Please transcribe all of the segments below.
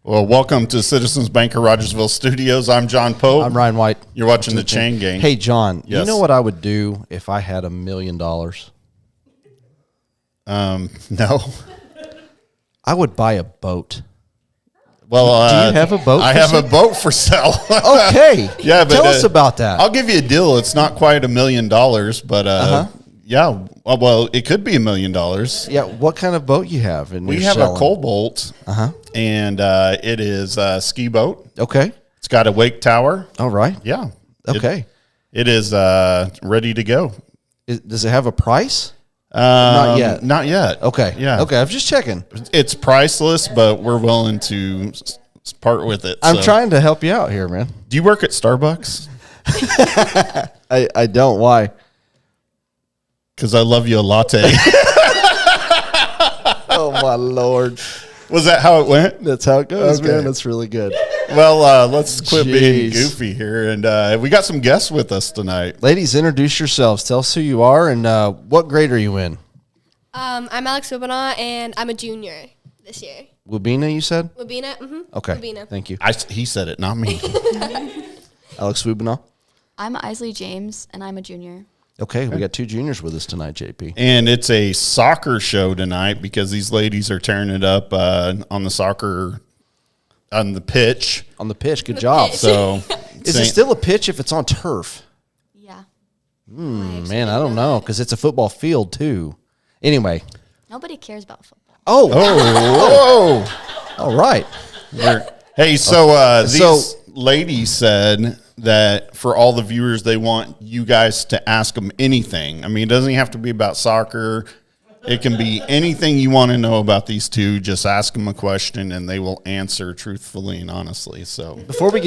Well, welcome to Citizens Bank of Rogersville Studios. I'm John Pope. I'm Ryan White. You're watching the Chain Gang. Hey, John, Yes. you know what I would do if I had $1 million? No. I would buy a boat. Well, Do you have a boat I for have sale? a boat for sale. Okay. Yeah, but Tell us about that. I'll give you a deal. It's not quite $1 million, but yeah. Well, it could be $1 million. Yeah, what kind of boat you have? And We you're have selling? a Cobalt, and it is a ski boat. Okay. It's got a wake tower. All right. Yeah. Okay. It is ready to go. Does it have a price? Not yet. Not yet. Okay. Yeah. Okay, I was just checking. It's priceless, but we're willing to part with it. I'm trying to help you out here, man. Do you work at Starbucks? I don't. Why? Because I love you a latte. Oh, my Lord. Was that how it went? That's how it goes, Okay. man. That's really good. Well, let's quit being Jeez. goofy here. And we got some guests with us tonight. Ladies, introduce yourselves. Tell us who you are and what grade are you in? I'm Alex Wubbena, and I'm a junior this year. Wubbena, you said? Wubbena? Mm-hmm. Okay. Wubbena. Thank you. He said it, not me. Alex Wubbena. I'm Aisley James, and I'm a junior. Okay, we got two juniors with us tonight, JP. And it's a soccer show tonight because these ladies are tearing it up on the pitch. On the pitch, good job. pitch. So Is it still a pitch if it's on turf? Yeah. Man, I don't know, because it's a football field, too. Anyway. Nobody cares about football. Oh, all right. Hey, so these So- ladies said that for all the viewers, they want you guys to ask them anything. I mean, it doesn't have to be about soccer. It can be anything you want to know about these two. Just ask them a question, and they will answer truthfully and honestly. So Before we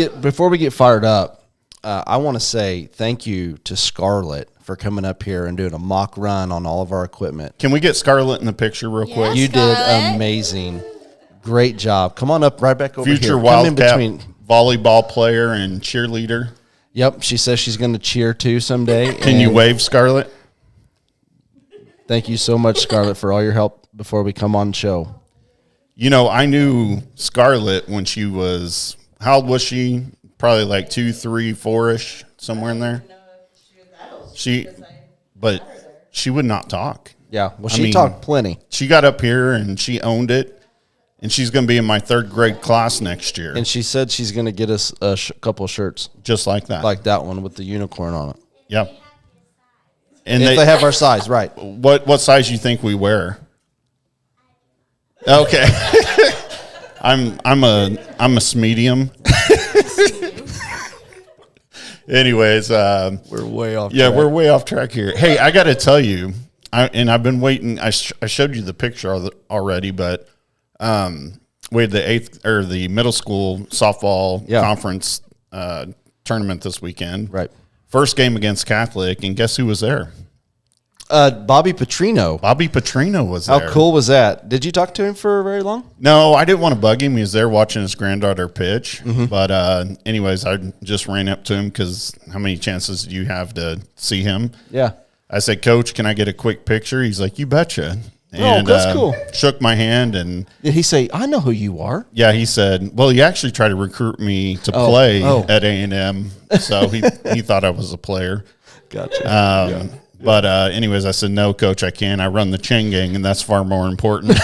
get fired up, I want to say thank you to Scarlett for coming up here and doing a mock run on all of our equipment. can we get Scarlett in the picture real quick? You did Scarlett. amazing. Great job. Come on up right back over Future here. Come in Wildcat between. volleyball player and cheerleader. Yep, she says she's going to cheer too someday. Can you and wave, Scarlett? Thank you so much, Scarlett, for all your help before we come on the show. You know, I knew Scarlett when she was, how old was she? Probably like 2, 3, 4-ish, somewhere in there. But she would not talk. Yeah, well, I she mean, talked plenty. She got up here and she owned it. And she's going to be in my 3rd grade class next year. And she said she's going to get us a couple of shirts Just like that. like that one with the unicorn on it. Yep. And If they have our size, right. what size you think we wear? Okay. I'm a medium. Anyways, We're way off yeah, track. we're way off track here. Hey, I got to tell you, I've been waiting. I showed you the picture already, but we had the middle school softball conference tournament this weekend. Right. First game against Catholic, and guess who was there? Bobby Petrino. Bobby Petrino was there. How cool was that? Did you talk to him for very long? No, I didn't want to bug him. He was there watching his granddaughter pitch. Mm-hmm. But anyways, I just ran up to him because how many chances do you have to see him? Yeah. I said, Coach, can I get a quick picture? He's like, you betcha. And, that's cool. Shook my hand, and Did he say, I know who you are? yeah, he said, well, he actually tried to recruit me to play at A&M, so he thought I was a player. Gotcha. But anyways, I said, no, Coach, I can't. I run the Chain Gang, and that's far more important.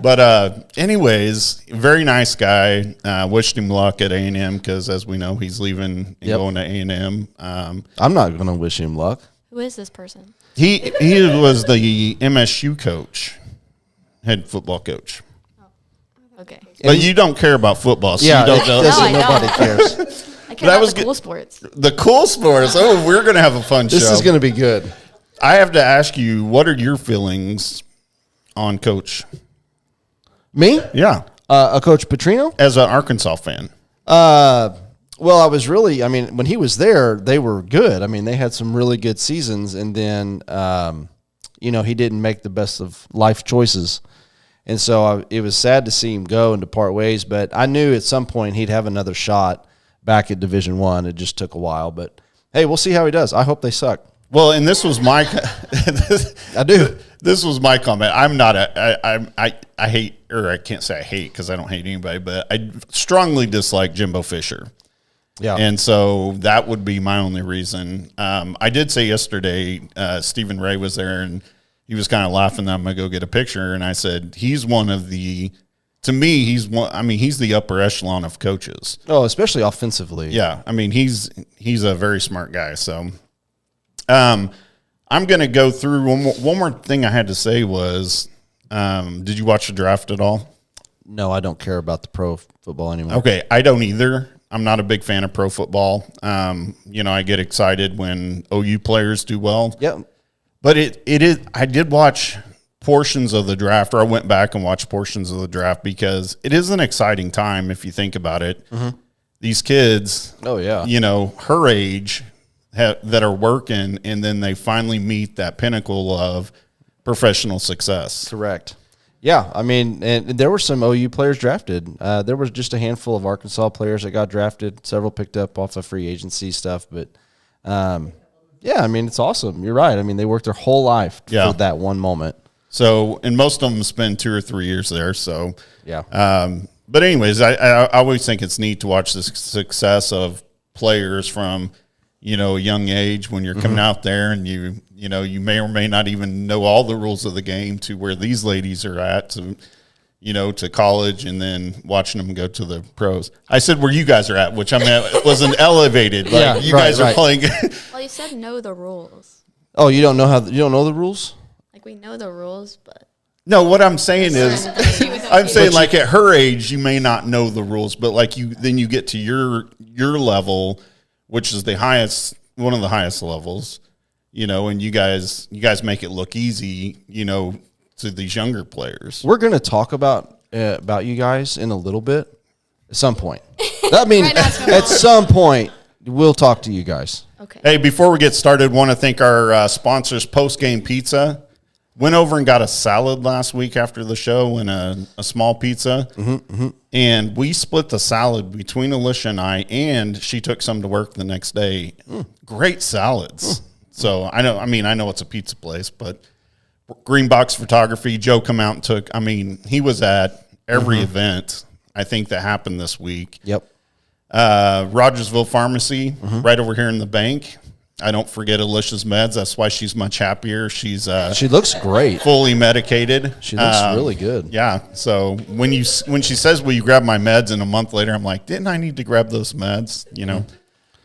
But anyways, very nice guy. Wished him luck at A&M because, as we know, he's leaving and going to A&M. I'm not going to wish him luck. Who is this person? He was the MSU coach, head football coach. Okay. But you don't care about football, so Yeah, you don't know. No, I nobody don't. cares. I care That about was the good. cool sports. The cool sports. Oh, we're going to have a fun This show. is going to be good. I have to ask you, what are your feelings on Coach? Me? Yeah, A Coach Petrino? as an Arkansas fan. Well, I was really, when he was there, they were good. I mean, they had some really good seasons, and then, he didn't make the best of life choices. And so it was sad to see him go and depart ways, but I knew at some point he'd have another shot back at Division I. It just took a while, but hey, we'll see how he does. I hope they suck. Well, and this was my I do. this was my comment. I'm not I hate, or I can't say I hate because I don't hate anybody, but I strongly dislike Jimbo Fisher. Yeah. And so that would be my only reason. I did say yesterday, Stephen Ray was there and he was kind of laughing that I'm going to go get a picture. And I said, he's one of the, to me, he's the upper echelon of coaches. Oh, especially offensively. Yeah. I mean, he's a very smart guy. So, I'm going to go through one more thing I had to say was, did you watch the draft at all? No, I don't care about the pro football anymore. Okay. I don't either. I'm not a big fan of pro football. I get excited when OU players do well. Yep. But it is. I did watch portions of the draft, or I went back and watched portions of the draft because it is an exciting time if you think about it. Mm-hmm. These kids, Oh, yeah. Her age that are working, and then they finally meet that pinnacle of professional success. Correct. Yeah, I mean, and there were some OU players drafted. There was just a handful of Arkansas players that got drafted. Several picked up off of free agency stuff, but yeah, I mean, it's awesome. You're right. I mean, they worked their whole life for that one moment. So, and most of them spend 2 or 3 years there. So, yeah. But anyways, I always think it's neat to watch the success of players from, a young age when you're coming out there and you may or may not even know all the rules of the game to where these ladies are at to college and then watching them go to the pros. I said where you guys are at, which I mean wasn't elevated. Like you guys are playing. Well, you said know the rules. Oh, you don't know the rules? Like we know the rules, but No, what I'm saying is, I'm saying like at her age, you may not know the rules, but like then you get to your level, which is the highest, one of the highest levels, and you guys make it look easy, to these younger players. We're going to talk about you guys in a little bit at some point. I mean, at some point, we'll talk to you guys. okay. Hey, before we get started, want to thank our sponsors, Post Game Pizza. Went over and got a salad last week after the show and a small pizza. And we split the salad between Alicia and I, and she took some to work the next day. Great salads. So I know it's a pizza place, but Green Box Photography, Joe come out and took, he was at every event, I think, that happened this week. Yep. Rogersville Pharmacy, right over here in the bank. I don't forget Alicia's meds. That's why she's much happier. She looks great. Fully medicated. She looks really good. Yeah. So when she says, "Will you grab my meds?" and a month later, I'm like, "Didn't I need to grab those meds?"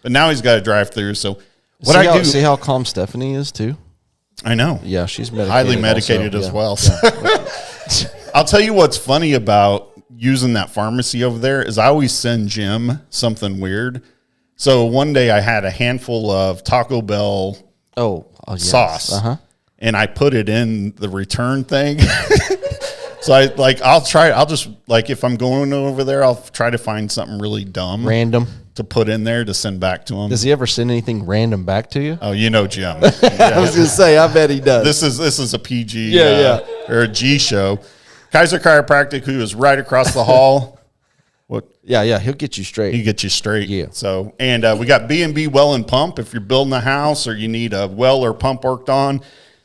But now he's got to drive through. So See how calm Stephanie is too. I know. Yeah, she's medicated. Highly medicated also. as well. So. I'll tell you what's funny about using that pharmacy over there is I always send Jim something weird. So one day I had a handful of Taco Bell sauce, and I put it in the return thing. So I'll just if I'm going over there, I'll try to find something really dumb, random to put in there to send back to him. Does he ever send anything random back to you? Oh, Jim. I was going to say, I bet he does. This is a PG or a G show. Kaiser Chiropractic, who is right across the hall. Yeah, he'll get you straight. He gets you straight. Yeah. So, and we got B&B Well and Pump. If you're building a house or you need a well or pump worked on,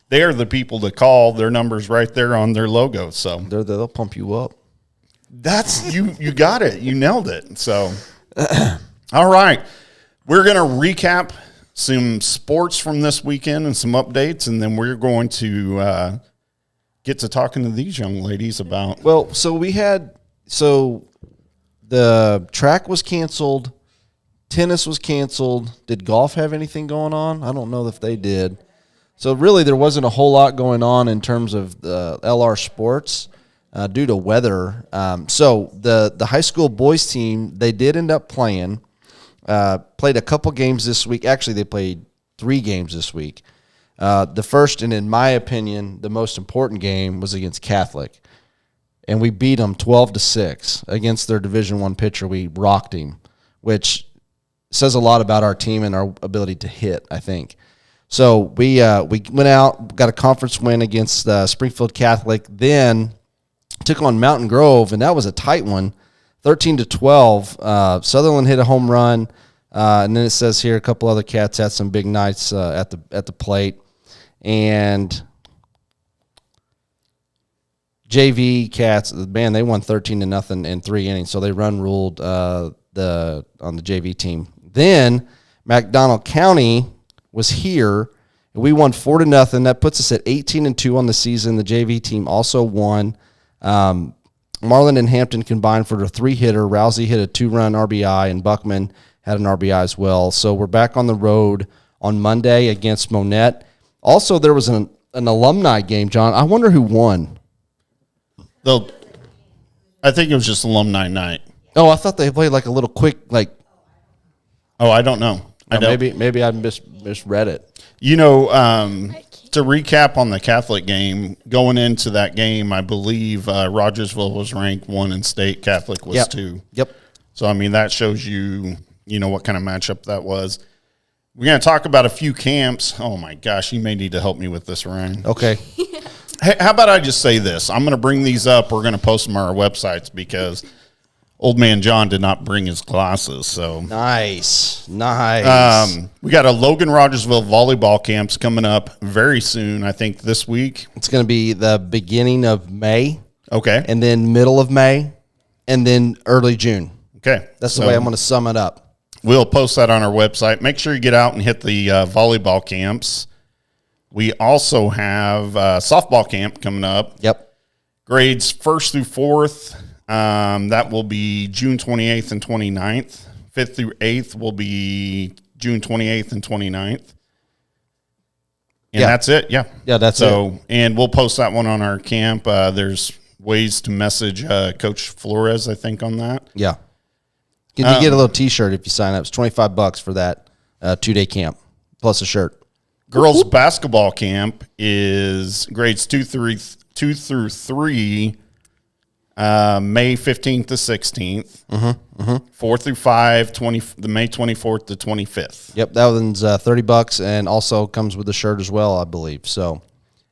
they are the people to call. Their number's right there on their logo. So they'll pump you up. That's you got it. You nailed it. So, all right, we're gonna recap some sports from this weekend and some updates, and then we're going to get to talking to these young ladies about. Well, so the track was canceled, tennis was canceled. Did golf have anything going on? I don't know if they did. So really, there wasn't a whole lot going on in terms of the LR sports due to weather. So the high school boys team, they did end up playing. Played a couple games this week. Actually, they played 3 games this week. The first, and in my opinion, the most important game was against Catholic. And we beat them 12-6 against their Division I pitcher. We rocked him, which says a lot about our team and our ability to hit, I think. So we went out, got a conference win against Springfield Catholic, then took on Mountain Grove, and that was a tight one, 13-12. Sutherland hit a home run. And then it says here a couple other cats had some big nights at the plate. And JV cats, man, they won 13-0 in 3 innings, so they run ruled on the JV team. Then McDonald County was here, and we won 4-0. That puts us at 18-2 on the season. The JV team also won. Marlin and Hampton combined for a 3-hitter. Rousey hit a 2-run RBI, and Buckman had an RBI as well. So we're back on the road on Monday against Monette. Also, there was an alumni game, John. I wonder who won. I think it was just alumni night. Oh, I thought they played like a little quick, like. Oh, I don't know. Maybe I misread it. You know, to recap on the Catholic game, going into that game, I believe Rogersville was ranked 1 in state. Catholic was 2. Yep. So, I mean, that shows you what kind of matchup that was. We're going to talk about a few camps. Oh, my gosh, you may need to help me with this, Ryan. Okay. Hey, how about I just say this? I'm going to bring these up. We're going to post them on our websites because old man John did not bring his glasses. So Nice. we got a Logan Rogersville volleyball camps coming up very soon. I think this week. It's going to be the beginning of May. Okay. And then middle of May. And then early June. Okay. That's the way I'm going to sum it up. We'll post that on our website. Make sure you get out and hit the volleyball camps. We also have softball camp coming up. Yep. Grades 1st through 4th. That will be June 28th and 29th. 5th through 8th will be June 28th and 29th. And that's it. Yeah. Yeah, that's it. And we'll post that one on our camp. There's ways to message Coach Flores, I think, on that. Yeah. You get a little T-shirt if you sign up. It's $25 for that 2-day camp, plus a shirt. Girls basketball camp is grades 2 through 3, May 15th to 16th. 4 through 5, the May 24th to 25th. Yep, that one's $30 and also comes with a shirt as well, I believe. So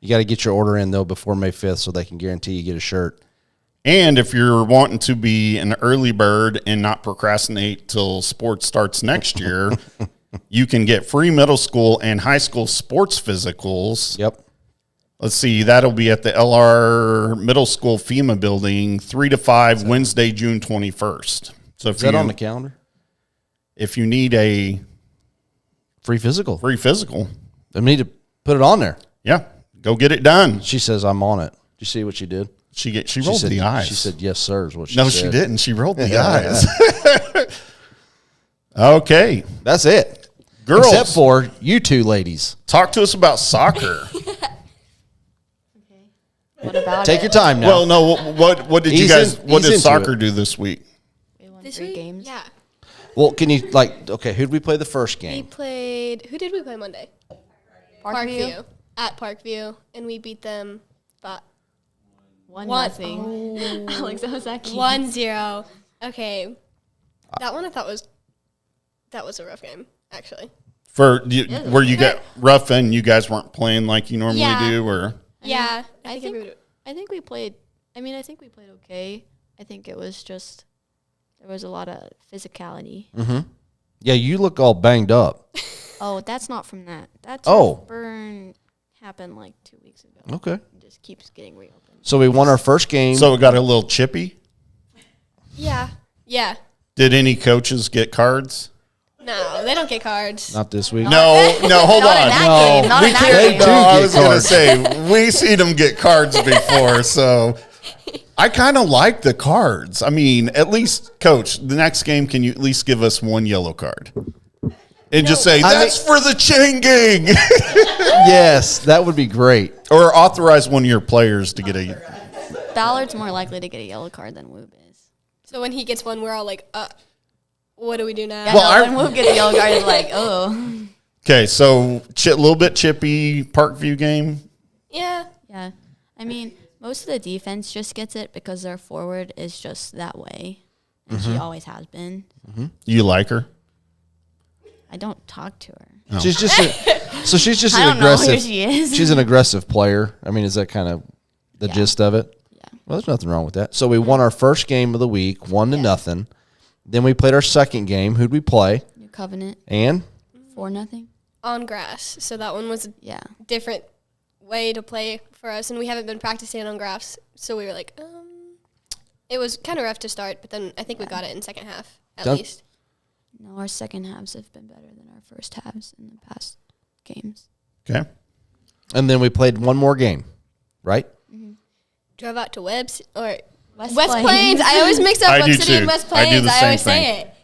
you got to get your order in, though, before May 5th so they can guarantee you get a shirt. And if you're wanting to be an early bird and not procrastinate till sports starts next year, you can get free middle school and high school sports physicals. Yep. Let's see. That'll be at the LR Middle School FEMA building, 3 to 5, Wednesday, June 21st. So Is that on the calendar? If you need a free physical, I need to put it on there. Yeah, go get it done. She says I'm on it. Did you see what she did? She rolled the eyes. She said yes, sir. Is what she said. No, she didn't. She rolled the eyes. Okay, that's it. Girls, except for you two ladies. Talk to us about soccer. What about Take your time now. Well, no. What did you guys? What did soccer do this week? We won This 3 week? games. Yeah. Well, can you okay? Who did we play the first We game? played. Who did we play Monday? Parkview. At Parkview, and we beat them. 1-0. Oh. Alex, that was that game. 1-0. Okay, that one I thought was a rough game actually. Where you got rough and you guys weren't playing like you normally do, or Yeah, I think we played. I mean, I think we played okay. I think it was just there was a lot of physicality. Mm-hmm. Yeah, you look all banged up. Oh, that's not from that. That burn happened like 2 weeks ago. Okay. It just keeps getting reopened. So we won our first game. So it got a little chippy. Yeah. Did any coaches get cards? No, they don't get cards. Not this week. No, hold on. Not in that game. I was going to say, we've seen them get cards before, so I kind of like the cards. I mean, at least, Coach, the next game, can you at least give us one yellow card? And just say, that's for the chain gang. Yes, that would be great. Or authorize one of your players to get a... Ballard's more likely to get a yellow card than Woob is. So when he gets one, we're all like, what do we do now? Yeah, when Woob gets a yellow card, it's like, oh. Okay, so a little bit chippy Parkview game. Yeah. Yeah. I mean, most of the defense just gets it because their forward is just that way. And she always has been. Mm-hmm. You like her? I don't talk to her. Oh. She's just I an don't know aggressive. who she is. She's an aggressive player. I mean, is that kind of the gist of it? Yeah. Well, there's nothing wrong with that. So we won our first game of the week, 1-0. Then we played our second game. Who'd we play? Covenant. And 4-0. On grass. So that one was a Yeah. different way to play for us, and we haven't been practicing on grass. So we were like, it was kind of rough to start, but then I think we got it in second half at least. No, our second halves have been better than our first halves in the past games. Okay. and then we played one more game, right? Drove out to Webbs or West Plains. I always mix up I Webb do City and too. West I do Plains. the I same always thing. say it.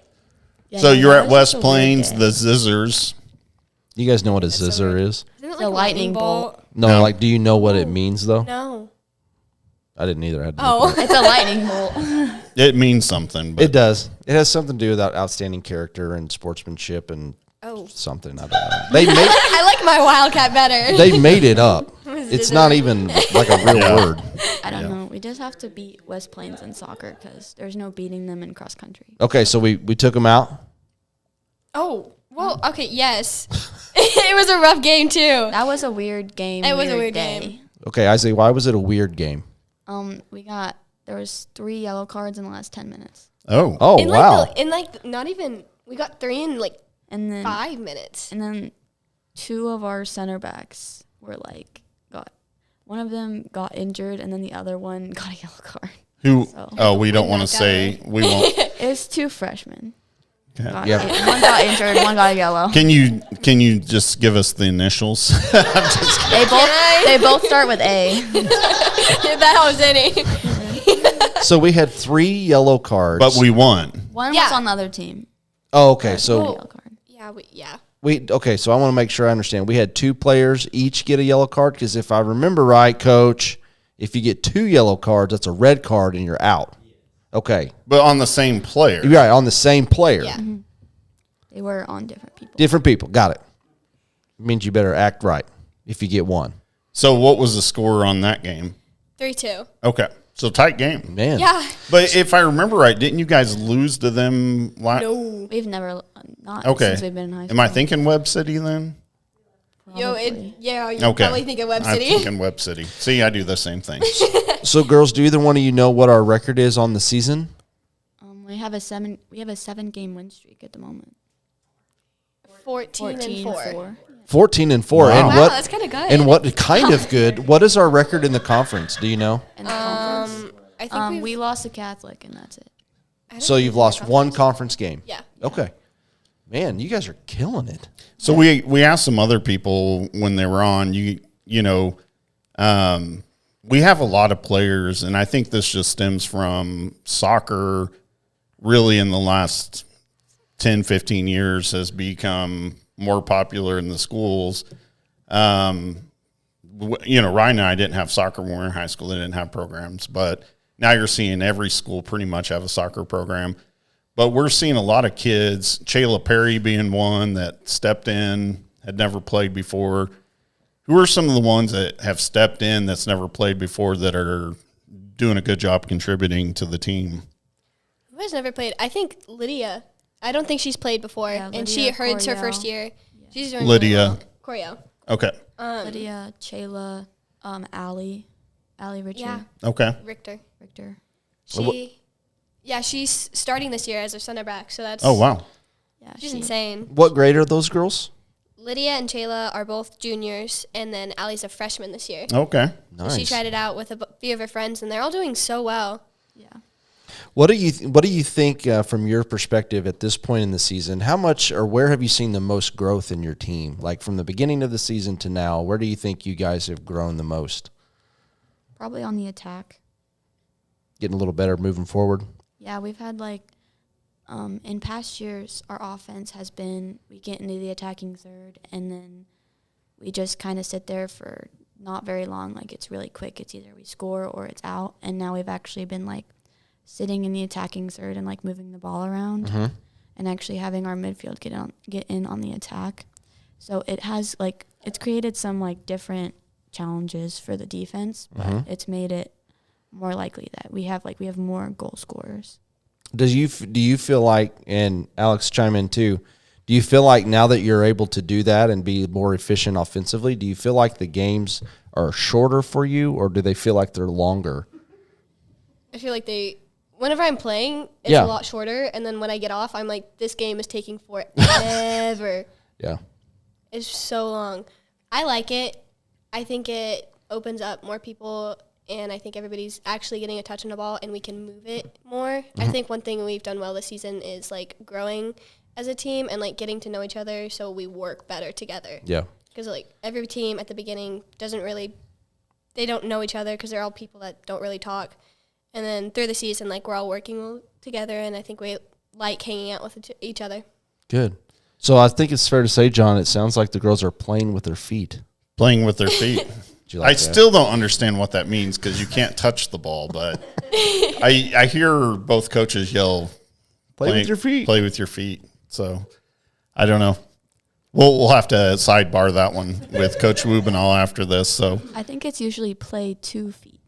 Yeah, So no, you're that at was West just a weird Plains, day. the Zizzers. You guys know what a so zizzer weird. is? Isn't it The like a lightning bolt. No, No. like, do you know what it means though? No. I didn't either. I had to look it Oh. It's a lightning bolt. It means something, up. but It does. It has something to do with outstanding character and sportsmanship and Oh. something. I don't know. They made I like my Wildcat better. they made it up. Was It's it not a- even like a real Yeah. word. I don't know. We just have to beat West Plains in soccer because there's no beating them in cross country. Okay, so we took them out. Oh. Well, okay, yes. It was a rough game, too. That was a weird game. It was a weird day. game. Okay, Aisley, why was it a weird game? There was 3 yellow cards in the last 10 minutes, oh, Oh, In wow. not even, we got 3 in like and then 5 minutes. and then 2 of our center backs were one of them got injured, and then the other one got a yellow card. who? So- Oh, we don't We want to knocked say. out. We won't. It was 2 freshmen. Okay. Yeah. One got injured, one got a yellow. Can you just give us the initials? They both start with A. That helps any. So we had 3 yellow cards. But we won. One Yeah. was on the other team. Oh, okay. So Yellow card. Yeah. okay, so I want to make sure I understand. We had 2 players each get a yellow card because if I remember right, coach, if you get 2 yellow cards, that's a red card and you're out. Okay. But on the same player. You're right, on the same player. Yeah. They were on different people. Different people. Got it. Means you better act right if you get 1. So what was the score on that game? 3-2. Okay. So tight game. Man. Yeah. But if I remember right, didn't you guys lose to them? No. We've never not Okay. since we've been in high school. Am I thinking Webb City then? You Probably. probably think of Webb I'm City. thinking Webb City. See, I do the same thing. So, girls, do either one of you know what our record is on the season? We have a 7-game win streak at the moment. 14 and 4. 14-4. Wow. And Wow, what? that's kind of good. And what kind of good? What is our record in the conference? Do you know? In the conference. I think We lost to Catholic, and that's it. So you've lost 1 conference game. Yeah. Okay. Man, you guys are killing it. So we asked some other people when they were on. You know, we have a lot of players, and I think this just stems from soccer. Really, in the last 10, 15 years, has become more popular in the schools. Ryan and I didn't have soccer when we were in high school. They didn't have programs, but now you're seeing every school pretty much have a soccer program. But we're seeing a lot of kids, Chayla Perry being one that stepped in, had never played before. Who are some of the ones that have stepped in that's never played before that are doing a good job contributing to the team? Who has never played? I think Lydia. I don't think she's played before. Yeah, and Lydia, it's her Coriel. first year. She's doing Lydia. really well. Okay. Lydia, Chayla, Allie Richard, Yeah. Okay. Richter. Richter. She's starting this year as her center back, so that's Oh, wow. Yeah, she's insane. What grade are those girls? Lydia and Chayla are both juniors, and then Allie's a freshman this year. Okay. So Nice. she tried it out with a few of her friends, and they're all doing so well. Yeah. What do you think from your perspective at this point in the season? How much or where have you seen the most growth in your team? Like from the beginning of the season to now, where do you think you guys have grown the most? Probably on the attack. Getting a little better moving forward. Yeah, we've had in past years, our offense has been we get into the attacking third, and then we just kind of sit there for not very long. Like it's really quick. It's either we score or it's out. And now we've actually been sitting in the attacking third and moving the ball around, and actually having our midfield get in on the attack. So it has it's created some different challenges for the defense, but it's made it more likely that we have more goal scorers. Do you feel like, and Alex chime in too, do you feel like now that you're able to do that and be more efficient offensively, do you feel like the games are shorter for you, or do they feel like they're longer? I feel like Whenever I'm playing, it's Yeah. a lot shorter, and then when I get off, I'm like, this game is taking forever. Yeah. It's so long. I like it. I think it opens up more people, and I think everybody's actually getting a touch on the ball, and we can move it more. I think one thing we've done well this season is, like, growing as a team and, like, getting to know each other so we work better together. Yeah. Because, like, every team at the beginning they don't know each other because they're all people that don't really talk. And then through the season, like, we're all working together, and I think we like hanging out with each other. Good. So I think it's fair to say, John, it sounds like the girls are playing with their feet. Playing with their feet. Do you like I that? still don't understand what that means because you can't touch the ball, but I hear both coaches yell, Play with your feet. Play with your feet. So I don't know. We'll have to sidebar that one with Coach Wubbena after this. So I think it's usually play 2 feet.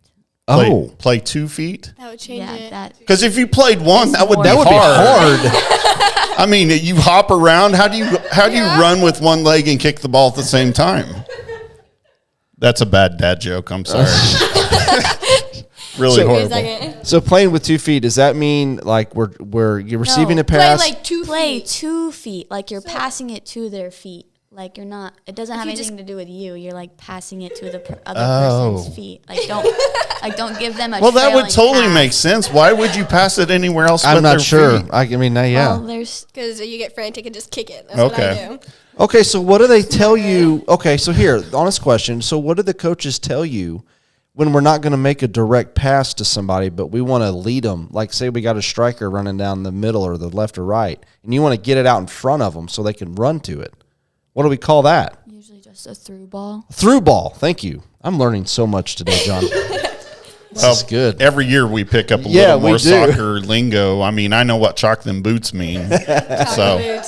play 2 feet. That would change Yeah, it. that Because if you played one, that would be That would hard. be hard. I mean, you hop around. How do you run with one leg and kick the ball at the same time? That's a bad dad joke. I'm sorry. Really So- Wait a horrible. second. So playing with 2 feet, does that mean like you're receiving No. a pass? Play like 2 play feet. 2 feet. Like you're passing it to their feet. Like you're not. It doesn't have you anything to do with you. You're like passing it to the other Oh. person's feet. Like don't give them a. Well, that would trailing totally pass. make sense. Why would you pass it anywhere else? I'm but not their sure. feet? I mean, yeah. Well, there's Because you get frantic and just kick it. That's what Okay. I do. Okay, so what do they tell you? Okay, so here, honest question. So what do the coaches tell you when we're not going to make a direct pass to somebody, but we want to lead them? Like, say we got a striker running down the middle or the left or right, and you want to get it out in front of them so they can run to it. What do we call that? usually just a through ball. Through ball. Thank you. I'm learning so much today, John. This is good. Every year we pick up a Yeah, little we more do. soccer lingo. I mean, I know what chalk them boots mean. So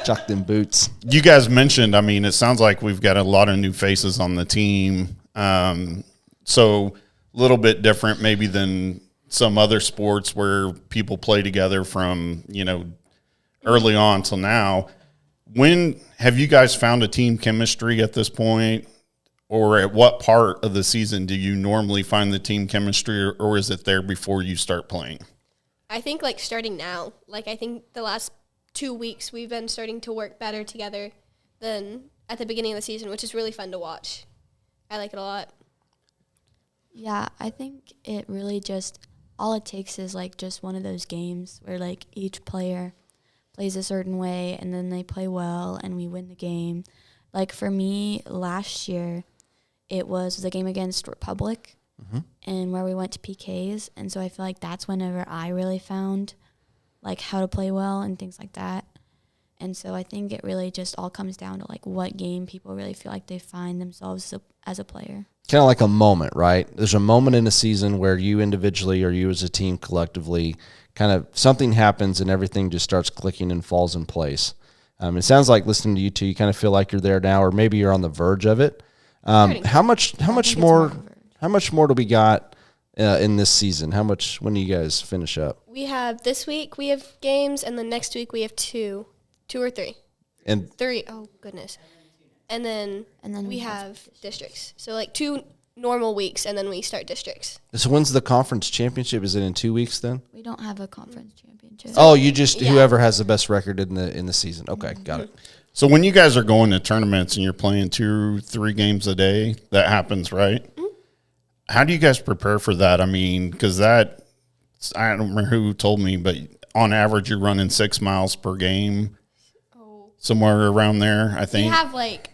Chuck them boots. you guys mentioned, I mean, it sounds like we've got a lot of new faces on the team. So a little bit different maybe than some other sports where people play together from, early on till now. When have you guys found a team chemistry at this point? Or at what part of the season do you normally find the team chemistry, or is it there before you start playing? I think, like, starting now. Like, I think the last 2 weeks we've been starting to work better together than at the beginning of the season, which is really fun to watch. I like it a lot. Yeah, I think it really just all it takes is like just one of those games where like each player plays a certain way and then they play well and we win the game. Like for me, last year, it was the game against Republic and where we went to PKs. And so I feel like that's whenever I really found like how to play well and things like that. And so I think it really just all comes down to like what game people really feel like they find themselves as a player. Kind of like a moment, right? There's a moment in a season where you individually or you as a team collectively kind of something happens and everything just starts clicking and falls in place. It sounds like listening to you two, you kind of feel like you're there now, or maybe you're on the verge of it. How much more do we got in this season? When do you guys finish up? We have this week we have games, and then next week we have two or three. And 3. Oh goodness. And then And then we have districts. So like 2 normal weeks, and then we start districts. so when's the conference championship? Is it in 2 weeks then? We don't have a conference championship. Oh, you just Yeah. whoever has the best record in the season. Okay, got it. So when you guys are going to tournaments and you're playing 2-3 games a day, that happens, right? How do you guys prepare for that? I mean, because I don't remember who told me, but on average you're running 6 miles per game, somewhere around there, I We think. have like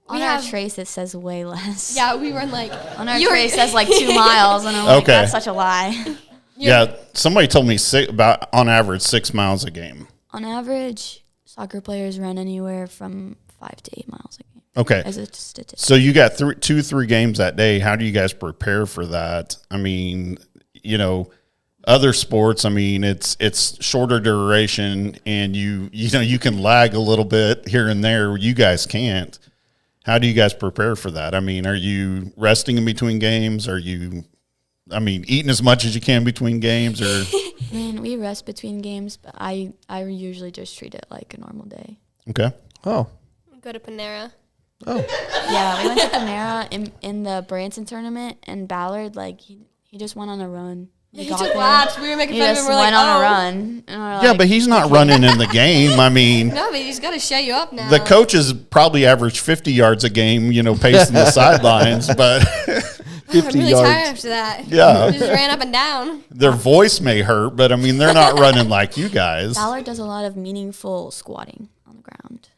On our trace, it says way less. yeah, we run like On our trace, it says like 2 miles, and I'm like, Okay. that's such a lie. Yeah, somebody told me about on average 6 miles a game. On average, soccer players run anywhere from 5 to 8 miles a game. Okay. As a statistic. So you got 2-3 games that day. How do you guys prepare for that? I mean, other sports, I mean, it's shorter duration, and you can lag a little bit here and there. You guys can't. How do you guys prepare for that? I mean, are you resting in between games? Are you, eating as much as you can between games? Or I mean, we rest between games, but I usually just treat it like a normal day. okay, Oh, go to Panera. Yeah, we went to Panera in the Branson tournament, and Ballard, like, he just went on a run. We He got took there. laps. We were making He fun of just him. We're went like, on oh. a run. And we're Yeah, like, but he's not running in the game. I mean, No, but he's got to shut you up now. the coaches probably average 50 yards a game, pacing the sidelines, but I'm 50 really yards. tired after that. Yeah. Just ran up and down. their voice may hurt, but I mean, they're not running like you guys. Ballard does a lot of meaningful squatting on the ground.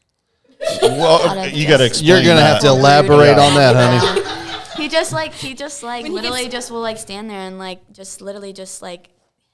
Well, you got to explain You're going to have to that. elaborate Yeah. on that, honey. He just When he literally gets- just will like stand there and like just literally just like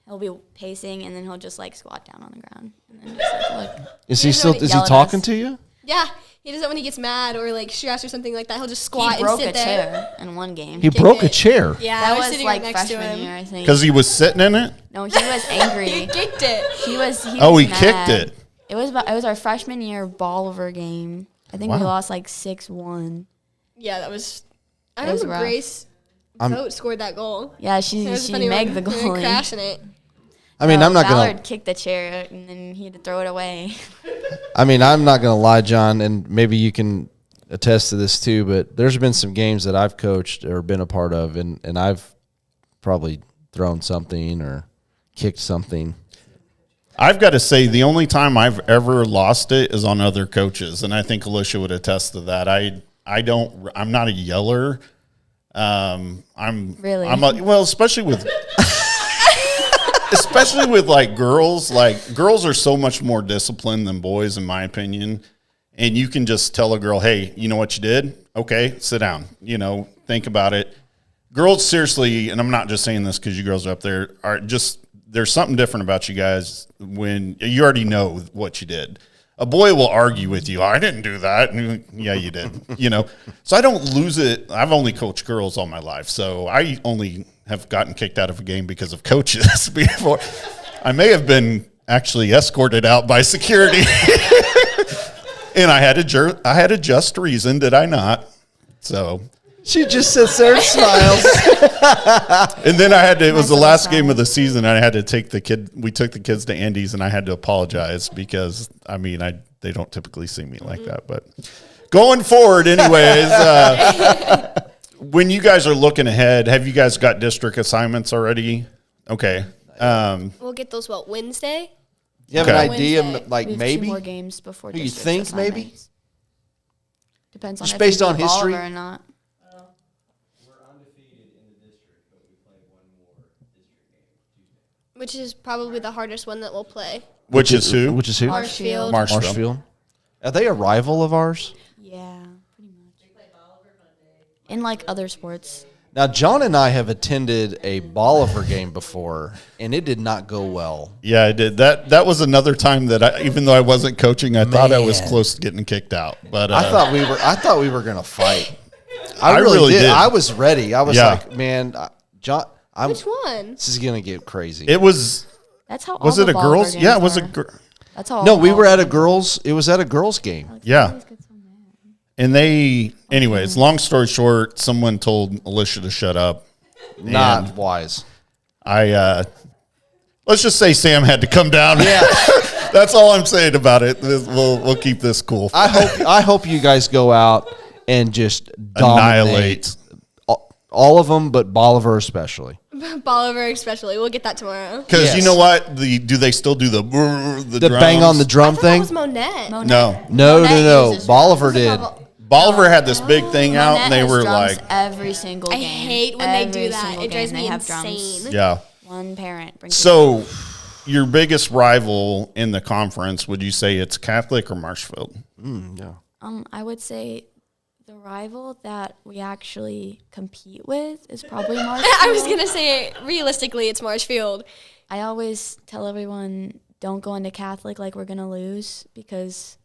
he'll be pacing and then he'll just like squat down on the ground and then just like look. Is he He's still? already Is he yell at talking us. to you? Yeah, he does that when he gets mad or like stressed or something like that. He'll just squat He broke and a sit there. chair in one game. He broke a it. chair. Yeah, I that was, was sitting like right next to freshman him. year, I think. Because he was sitting in it? No, he was angry. He kicked it. He was Oh, he mad. kicked it. It was our freshman year Bolivar game. I think we Wow. lost like 6-1. Yeah, that was. I It was remember rough. Grace Coates scored that goal. Yeah, It she was a funny megged one. the We were goalie. crashing it. I mean, I'm not Ballard gonna. kicked the chair and then he had to throw it away. I mean, I'm not gonna lie, John, and maybe you can attest to this too. But there's been some games that I've coached or been a part of, and I've probably thrown something or kicked something. I've got to say, the only time I've ever lost it is on other coaches, and I think Alicia would attest to that. I'm not a yeller. Really? Especially with like girls. Like girls are so much more disciplined than boys, in my opinion. And you can just tell a girl, "Hey, you know what you did? Okay, sit down. Think about it." Girls, seriously, and I'm not just saying this because you girls are up there, are just there's something different about you guys when you already know what you did. A boy will argue with you. I didn't do that. And you're like, yeah, you did. So I don't lose it. I've only coached girls all my life, so I only have gotten kicked out of a game because of coaches before. I may have been actually escorted out by security, and I had a just reason, did I not? So. She just sits there and smiles. And then it was the Nice last little game of the season. I had to we took the kids to Andy's and I had to apologize because, they don't typically see me like that. But going forward, anyways, when you guys are looking ahead, have you guys got district assignments already? Okay. We'll get those, Wednesday? You have an Okay. idea, Wednesday. like We have maybe? 2 more games before You district think maybe? assignments. Depends on Just if based we on beat history? Bolivar or not. Which is probably the hardest one that we'll play. Which is who? Which is who? Marshfield. Marshfield. Marshfield. Are they a rival of ours? Yeah, pretty much. In like other sports. Now, John and I have attended a Bolivar game before, and it did not go well. Yeah, I did. That was another time that even though I wasn't coaching, I thought I was Man. close to getting kicked out. But I thought we were gonna fight. I I really really did. did. I was ready. I was Yeah. like, man, John, Which one? this is gonna get crazy. it was. That's how. Was all it the a Bolivar girls? games Yeah, it was are. a. That's how. No, all we were at a Bolivar- girls. It was at a girls game. Yeah. And anyways, long story short, someone told Alicia to shut up. Not wise. Let's just say Sam had to come down. Yeah. That's all I'm saying about it. We'll keep this cool. I hope you guys go out and just Annihilate. dominate all of them, but Bolivar especially. Bolivar especially. We'll get that tomorrow. Because Yes. you know what? Do they still do the The bang on the drum I thought thing. that was Monette. No. No. Monet uses Bolivar drums. did. Bolivar had this big thing out, Monet and they has were drums like, every single I game. hate when they do Every that. single It drives game me they have drums. insane. yeah. One parent brings. So, your biggest rival in the conference, would you say it's Catholic or Marshfield? Yeah. I would say the rival that we actually compete with is probably Marshfield. I was going to say, realistically, it's Marshfield. I always tell everyone don't go into Catholic like we're gonna lose because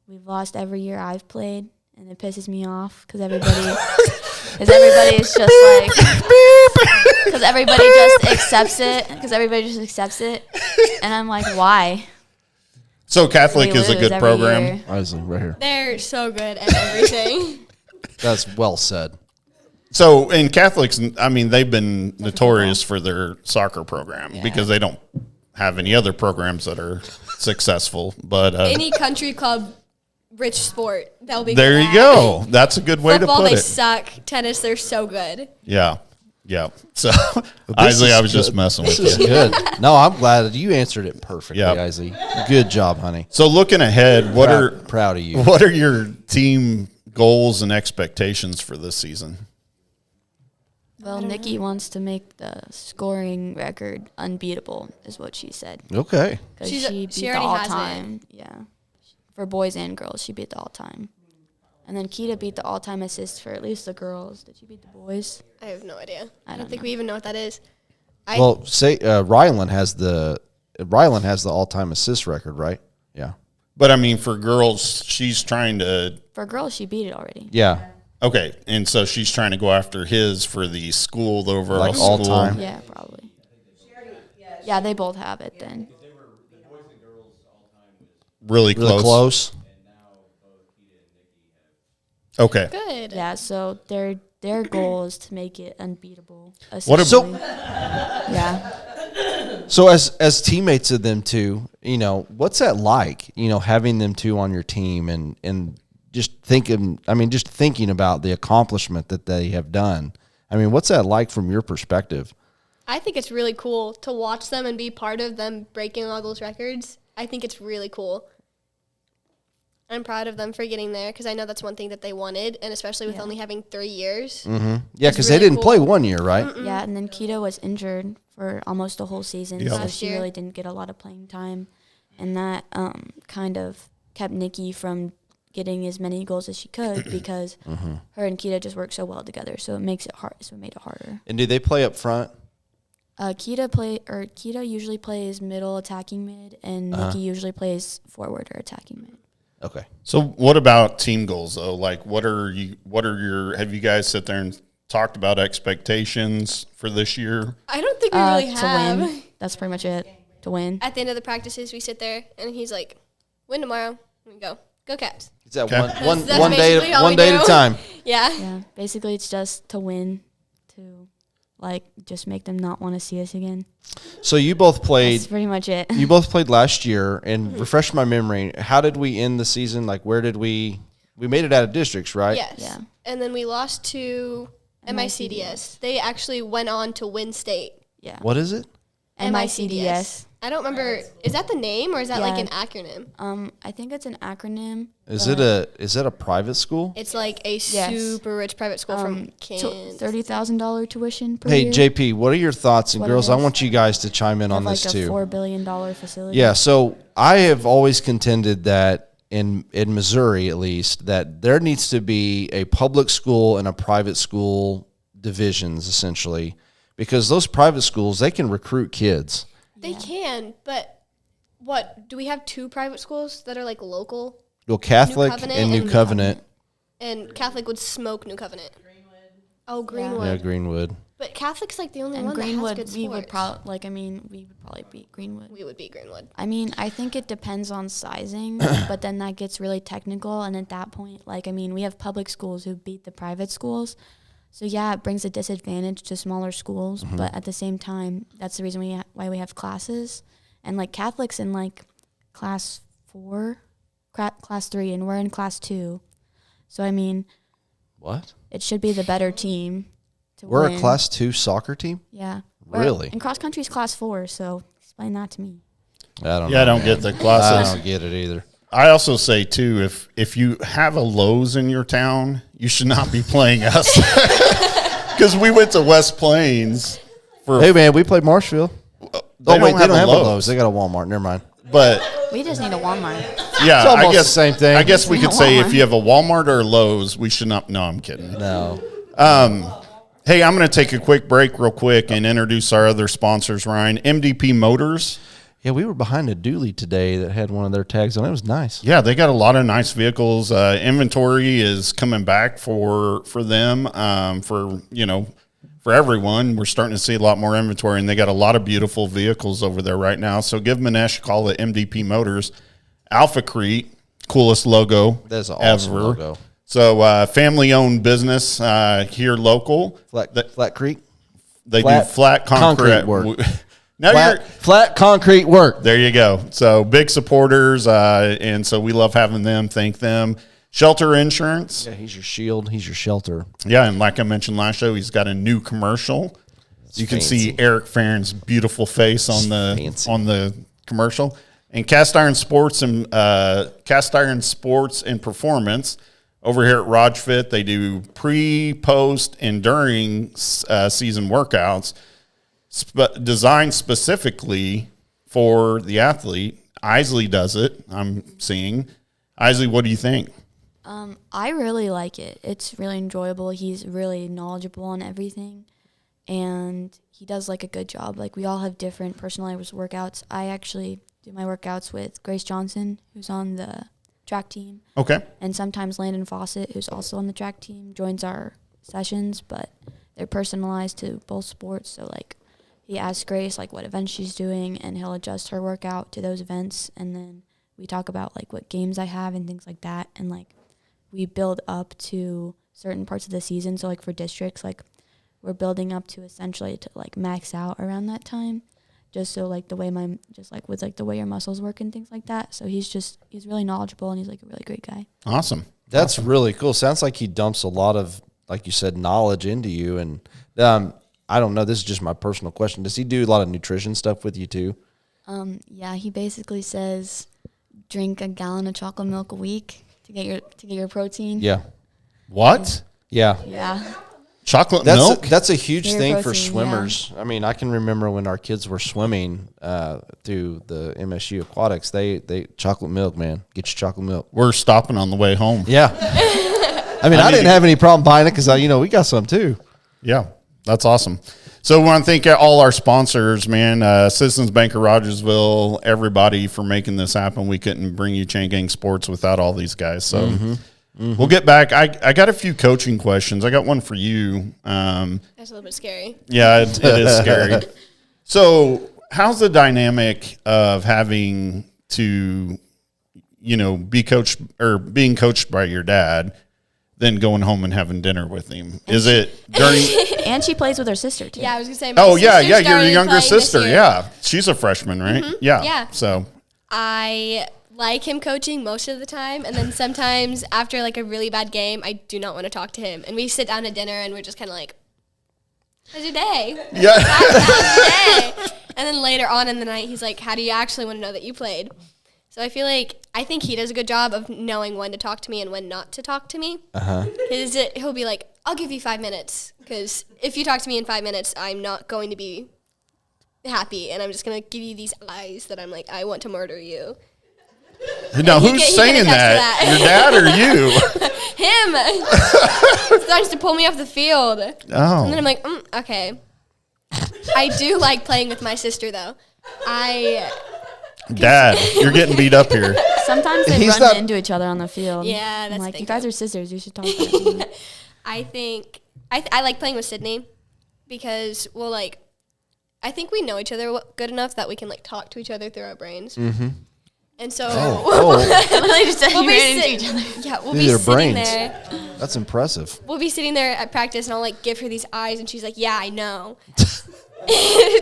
we've lost every year I've played, and it pisses me off because everybody is just like because everybody just accepts it and I'm like, why? So, Catholic We is a lose good every program. year. Isley, right here. They're so good at everything. That's well said. So, in Catholics, they've been notorious for their soccer program because they don't have any other programs that are successful. But Any country club, rich sport, they'll be there good you at. go. That's a good way Football, to put they it. suck. Tennis, they're so good. Yeah. Yeah. So, Aisley, I was just messing with This is you. good. No, I'm glad that you answered it perfectly, Yeah. Aisley. Good job, honey. So, looking ahead, Proud of you. what are your team goals and expectations for this season? Well, Nikki wants to make the scoring record unbeatable, is what she said. Okay. Because She's- she beat she the already has it. all-time. Yeah. For boys and girls, she beat the all-time. And then Kita beat the all-time assist for at least the girls. Did she beat the boys? I have no idea. I don't don't think know. we even know what that is. Well, say Rylan has the all-time assist record, right? Yeah. But I mean, for girls, she's trying to. For girls, she beat it already. Yeah. Okay, and so she's trying to go after his for the school, the overall Like school. all time? Yeah, probably. Yeah, they both have it then. Really Really close. close. Okay. Good. Yeah, so their goal is to make it unbeatable. What essentially. So, yeah. so as teammates of them two, what's that like? Having them two on your team and just thinking about the accomplishment that they have done. I mean, what's that like from your perspective? I think it's really cool to watch them and be part of them breaking all those records. I think it's really cool. I'm proud of them for getting there because I know that's one thing that they wanted, and especially with Yeah. only having 3 years. Yeah, because really they didn't play cool. 1 year, right? Yeah, and then Kita was injured for almost the whole season, Yeah. so Last she year. really didn't get a lot of playing time, and that kind of kept Nikki from getting as many goals as she could because her and Kita just work so well together. So it makes it hard. So it made it harder. And do they play up front? Kita usually plays middle attacking mid, and Nikki usually plays forward or attacking mid. Okay. So, what about team goals though? Like, have you guys sit there and talked about expectations for this year? I don't think we really To have. win. That's pretty much it. To win. At the end of the practices, we sit there, and he's like, win tomorrow. And we go Cats. Is that Okay. one That's one day basically all one we day at a do. time? Yeah. Yeah, basically it's just to win, to just make them not want to see us again. So you both played. That's pretty much it. You both played last year, and refresh my memory. How did we end the season? Like, where did we made it out of districts, right? Yes. Yeah. And then we lost to MICDS. They actually went on to win state. Yeah. What is it? MICDS. I don't remember. Is that the name or is that like Yeah. an acronym? I think it's an acronym. Is it a private school? It's like a Yes. super rich private school from Kansas. $30,000 tuition per Hey, year. JP, what are your thoughts? And What it girls, I is. want you guys to chime in on Like this a too. $4 billion facility. Yeah, so I have always contended that in Missouri, at least, that there needs to be a public school and a private school divisions, essentially, because those private schools, they can recruit kids. They can, but what? Do we have 2 private schools that are like local? Well, Catholic Covenant and New and Covenant. And Catholic would smoke New Covenant. Oh, Greenwood. Yeah, Greenwood. But Catholic's like the only And one that Greenwood, has good we sports. would probably beat Greenwood. We would beat Greenwood. I mean, I think it depends on sizing, but then that gets really technical. And at that point, we have public schools who beat the private schools. So, yeah, it brings a disadvantage to smaller schools. But at the same time, that's the reason why we have classes. And, Catholics in, class 4, class 3, and we're in class 2. So, What? it should be the better team to We're win. a Class 2 soccer team? Yeah. Really? And cross country is class 4, so explain that to me. I don't Yeah, I know. don't get the I classes. don't get it either. I also say too, if you have a Lowe's in your town, you should not be playing us because we went to West Plains for. Hey, man, we played Marshfield. they They don't have a Lowe's. Lowe's. They got a Walmart. Never mind. But We just need a Walmart. yeah, It's almost I guess the same thing. I guess we could say Walmart. if you have a Walmart or a Lowe's, we should not. No, I'm kidding. No. Hey, I'm going to take a quick break, real quick, and introduce our other sponsors. Ryan, MDP Motors. Yeah, we were behind a dually today that had one of their tags on it. It was nice. Yeah, they got a lot of nice vehicles. Inventory is coming back for them, for everyone. We're starting to see a lot more inventory, and they got a lot of beautiful vehicles over there right now. So give Manesh a call at MDP Motors. Alpha Crete, coolest logo That's an awesome ever. logo. So family-owned business here local. Flat Creek? They Flat do flat concrete work. Now Flat concrete work. there you go. So big supporters, and so we love having them. Thank them. Shelter Insurance. Yeah, he's your shield. He's your shelter. Yeah, and like I mentioned last show, he's got a new commercial. You can see Eric Farron's beautiful face on the commercial. And Cast Iron Sports and Performance over here at RodgeFit, they do pre, post, and during season workouts designed specifically for the athlete. Aisley does it, I'm seeing. Aisley, what do you think? I really like it. It's really enjoyable. He's really knowledgeable on everything, and he does like a good job. Like, we all have different personalized workouts. I actually do my workouts with Grace Johnson, who's on the track team. Okay. And sometimes Landon Fawcett, who's also on the track team, joins our sessions, but they're personalized to both sports. So, like, he asks Grace, like, what events she's doing, and he'll adjust her workout to those events. And then we talk about, like, what games I have and things like that. And, like, we build up to certain parts of the season. So, like, for districts, like, we're building up to essentially to, like, max out around that time. Just so, like, the way with, like, the way your muscles work and things like that. So he's really knowledgeable, and he's, like, a really great guy. Awesome. That's really cool. Sounds like he dumps a lot of, like you said, knowledge into you. And I don't know, this is just my personal question. Does he do a lot of nutrition stuff with you too? Yeah, he basically says drink a gallon of chocolate milk a week to get your protein. Yeah. What? Yeah. Yeah. Chocolate milk? That's a huge Your thing for protein, swimmers. Yeah. I mean, I can remember when our kids were swimming through the MSU aquatics, they chocolate milk, man. Get your chocolate milk. We're stopping on the way home. Yeah. I mean, I didn't have any problem buying it because, we got some too. Yeah, that's awesome. So we want to thank all our sponsors, man. Citizens Bank of Rogersville, everybody for making this happen. We couldn't bring you Chain Gang Sports without all these guys. So we'll get back. I got a few coaching questions. I got one for you. That's a little bit scary. Yeah, it is scary. So how's the dynamic of having to, be coached or being coached by your dad, then going home and having dinner with him? Is it during? And she plays with her sister too. Yeah, I was gonna say. Yeah, your younger sister. Yeah, she's a freshman, right? Yeah. Yeah. So I like him coaching most of the time, and then sometimes after like a really bad game, I do not want to talk to him, and we sit down at dinner and we're just kind of like, "How's your day?" Yeah. How's your day? And then later on in the night, he's like, "How do you actually want to know that you played?" So I think he does a good job of knowing when to talk to me and when not to talk to me. Because he'll be like, "I'll give you 5 minutes, because if you talk to me in 5 minutes, I'm not going to be happy, and I'm just going to give you these eyes that I'm like, I want to murder you." Now, who's saying that? Your dad or you? Him. Starts to pull me off the field. Oh. And then I'm like, okay. I do like playing with my sister, though. Dad, you're getting beat up here. Sometimes they run into each other on the field. Yeah, that's I'm like, thinking. you guys are sisters. You should talk about it. I think I like playing with Sydney because, I think we know each other good enough that we can, talk to each other through our brains. Mm-hmm. And so Literally just said we'll you be ran into each other. Yeah, we'll Through be their sitting brains. there. That's impressive. We'll be sitting there at practice, and I'll, give her these eyes, and she's like, "Yeah, I know."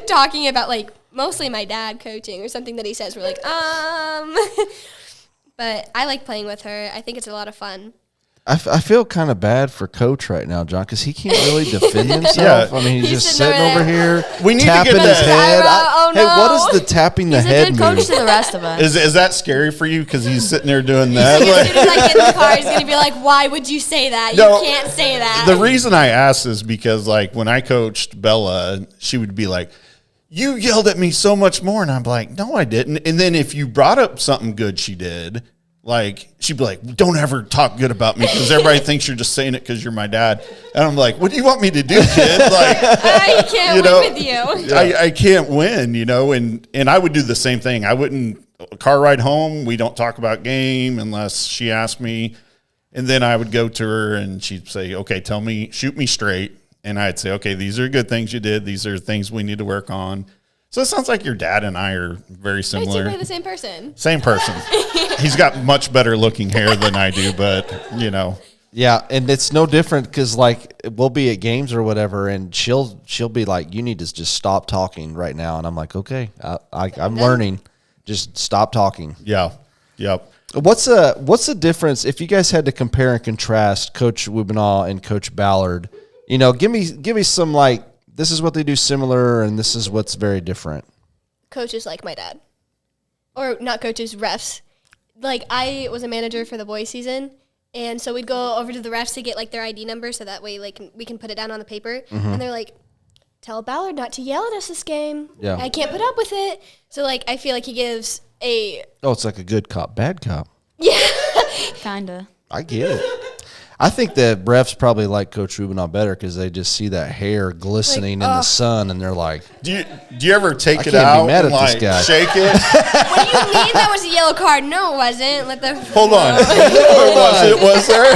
Talking about, mostly my dad coaching or something that he says. We're like, But I like playing with her. I think it's a lot of fun. I feel kind of bad for Coach right now, John, because he can't really defend himself. Yeah. I mean, he's just sitting sitting over over here, We need to tapping get his that- head. Oh, Hey, what no. is the tapping the He's a head good coach move? to the rest of us. Is that scary for you because he's sitting there doing that? As soon as I get in the car, he's going to be like, "Why would you say that? No, You can't say that." The reason I asked is because, when I coached Bella, she would be like, "You yelled at me so much more," and I'm like, "No, I didn't." And then if you brought up something good she did, she'd be like, "Don't ever talk good about me because everybody thinks you're just saying it because you're my dad." And I'm like, "What do you want me to do, kid?" I can't win with you. I can't win, and I would do the same thing. I wouldn't, car ride home, we don't talk about game unless she asked me. And then I would go to her and she'd say, "Okay, tell me, shoot me straight." And I'd say, "Okay, these are good things you did. These are things we need to work on." So it sounds like your dad and I are very Wait, so similar. you're the same person. Same person. He's got much better looking hair than I do, but Yeah, and it's no different because we'll be at games or whatever, and she'll be like, "You need to just stop talking right now," and I'm like, "Okay, I'm learning. Just stop talking." yeah, yep. What's the difference if you guys had to compare and contrast Coach Wubbena and Coach Ballard? You know, give me some like this is what they do similar and this is what's very different. Coaches like my dad, or not coaches, refs. Like I was a manager for the boys season, and so we'd go over to the refs to get like their ID number so that way like we can put it down on the paper. And they're like, "Tell Ballard not to yell at us this game. Yeah. I can't put up with it." So like I feel like he gives a It's like a good cop, bad cop. Kinda. I get it. I think the refs probably like Coach Wubbena better because they just see that hair glistening in the sun, and they're like, Do you ever take it can't be out mad and at this like guy. shake it? What do you mean that was a yellow card? No, it wasn't. Let the Hold on. was there?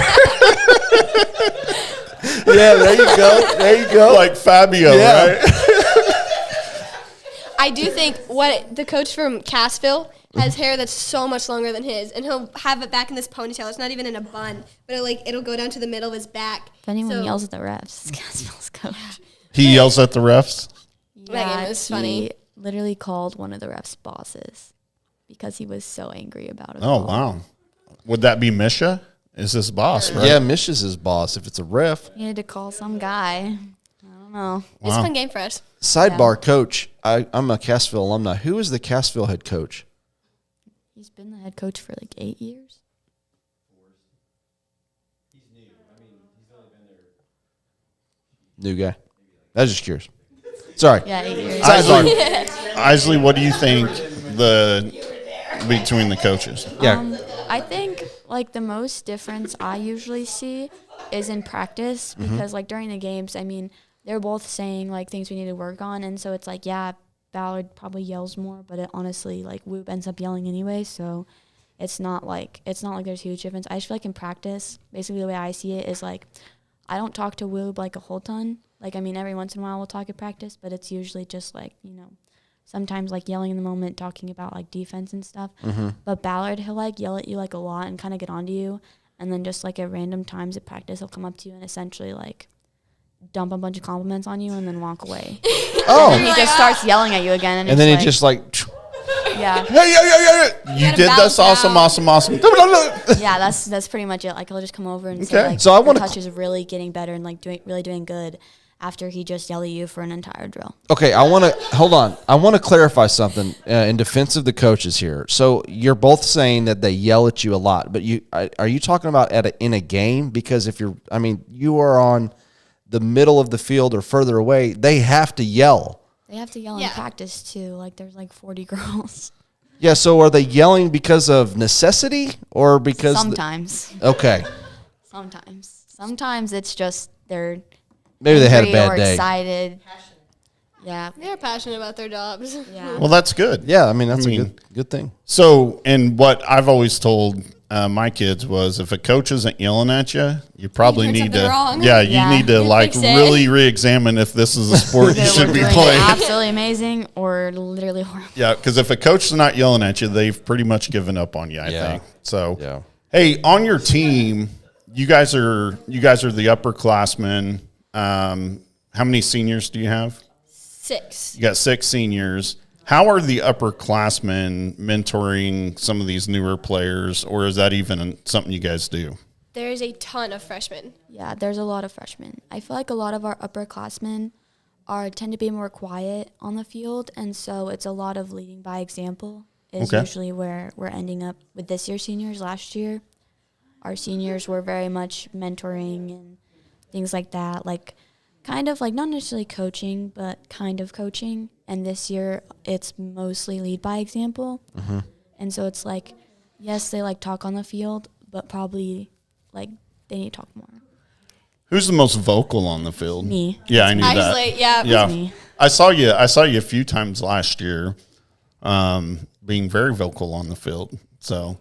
"Yeah, there you go, there you go." Like Fabio, Yeah. right? I do think what the coach from Cassville has hair that's so much longer than his, and he'll have it back in this ponytail. It's not even in a bun, but it'll go down to the middle of his back. If anyone So- yells at the refs, it's Casville's coach. He yells at the refs. That game was funny. He literally called one of the refs bosses because he was so angry about it. Oh, wow. Would that be Misha? Is his boss, right? Yeah, Mish is his boss. If it's a ref, He had to call some guy. I don't know. It's a fun game for us. sidebar coach. I'm a Cassville alumni. Who is the Cassville head coach? He's been the head coach for like 8 years. New guy. I was just curious. Sorry. Yeah, 8 years. Aisley, what do you think between the coaches? Yeah. I think like the most difference I usually see is in practice because like during the games, I mean, they're both saying like things we need to work on, and so it's like Ballard probably yells more, but it honestly like Whoop ends up yelling anyway, so it's not like there's huge difference. I just feel like in practice, basically the way I see it is like I don't talk to Whoop like a whole ton. Like I mean every once in a while we'll talk at practice, but it's usually just like, you know, sometimes like yelling in the moment, talking about like defense and stuff. But Ballard, he'll like yell at you like a lot and kind of get onto you, and then just like at random times at practice he'll come up to you and essentially like dump a bunch of compliments on you and then walk away. Oh. And he just starts yelling at you again, and And it's then like, he just like, yeah, Hey, you gotta did this. balance Awesome. yeah. That's pretty much it. Like he'll just come over and Okay. say like, So I your wanna touch is really getting better and like doing good after he just yelled at you for an entire drill. okay, hold on. I want to clarify something in defense of the coaches here. So you're both saying that they yell at you a lot, but are you talking about in a game? Because if you are on the middle of the field or further away, they have to yell. They have to yell in Yeah. practice too. Like there's like 40 girls. Yeah, so are they yelling because of necessity or because Sometimes. okay. Sometimes it's just they're Maybe they had a angry bad or day. excited. Yeah. They're passionate about their jobs. Yeah. Well, that's good. Yeah, I mean that's I mean- a good thing. So, and what I've always told my kids was, if a coach isn't yelling at you, you probably doing need something to, wrong. yeah, Yeah. you need to You like fix it. really re-examine if this is a sport you Either should we're be doing playing. absolutely amazing or literally horrible. Yeah, because if a coach is not yelling at you, they've pretty much given up on you, I Yeah. think. So, Yeah. hey, on your team, you guys are the upperclassmen. How many seniors do you have? 6. You got 6 seniors. How are the upperclassmen mentoring some of these newer players, or is that even something you guys do? There's a ton of freshmen. Yeah, there's a lot of freshmen. I feel like a lot of our upperclassmen tend to be more quiet on the field, and so it's a lot of leading by example is Okay. usually where we're ending up with this year's seniors. Last year, our seniors were very much mentoring and things like that, like kind of like not necessarily coaching, but kind of coaching. And this year, it's mostly lead by example. And so it's like, yes, they like talk on the field, but probably like they need to talk more. Who's the most vocal on the field? Me. Yeah, I knew that. Actually, yeah. Yeah, me. I saw you a few times last year, being very vocal on the field. So,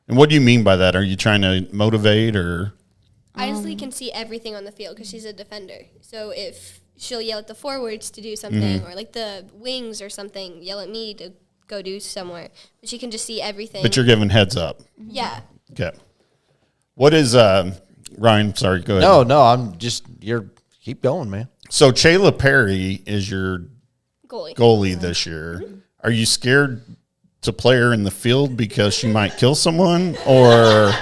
and what do you mean by that? Are you trying to motivate or? Aisley can see everything on the field because she's a defender. So if she'll yell at the forwards to do something, or like the wings or something, yell at me to go do somewhere. But she can just see everything. But you're giving heads up. Yeah. Okay. What is Ryan? Sorry, go ahead. No, I'm just keep going, man. So Chayla Perry is your Goalie. goalie this year. Are you scared to play her in the field because she might kill someone, or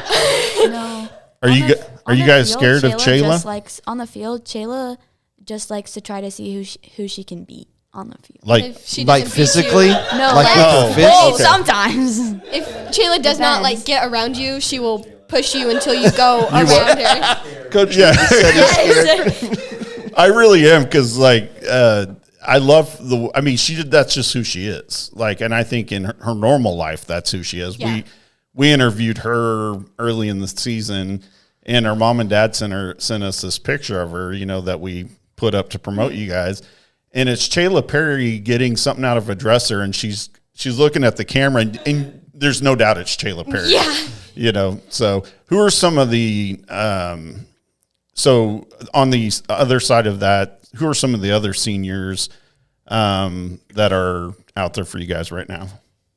No. are you guys scared of Chayla? Just likes, on the field, Chayla just likes to try to see who she can beat on the field. Like, If she Like doesn't beat physically? you- No, Like like, with Oh, her fist? well, okay. sometimes. if Chayla does not like Depends. get around you, she will push you until you go around her. Coach, yeah, Yes. I really am, because like I love I mean, that's just who she is. Like, and I think in her normal life, that's who she is. Yeah. We interviewed her early in the season, and her mom and dad sent us this picture of her, that we put up to promote you guys. And it's Chayla Perry getting something out of a dresser, and she's looking at the camera, and there's no doubt it's Chayla Perry. Yeah. So who are some of the so on the other side of that, who are some of the other seniors that are out there for you guys right now?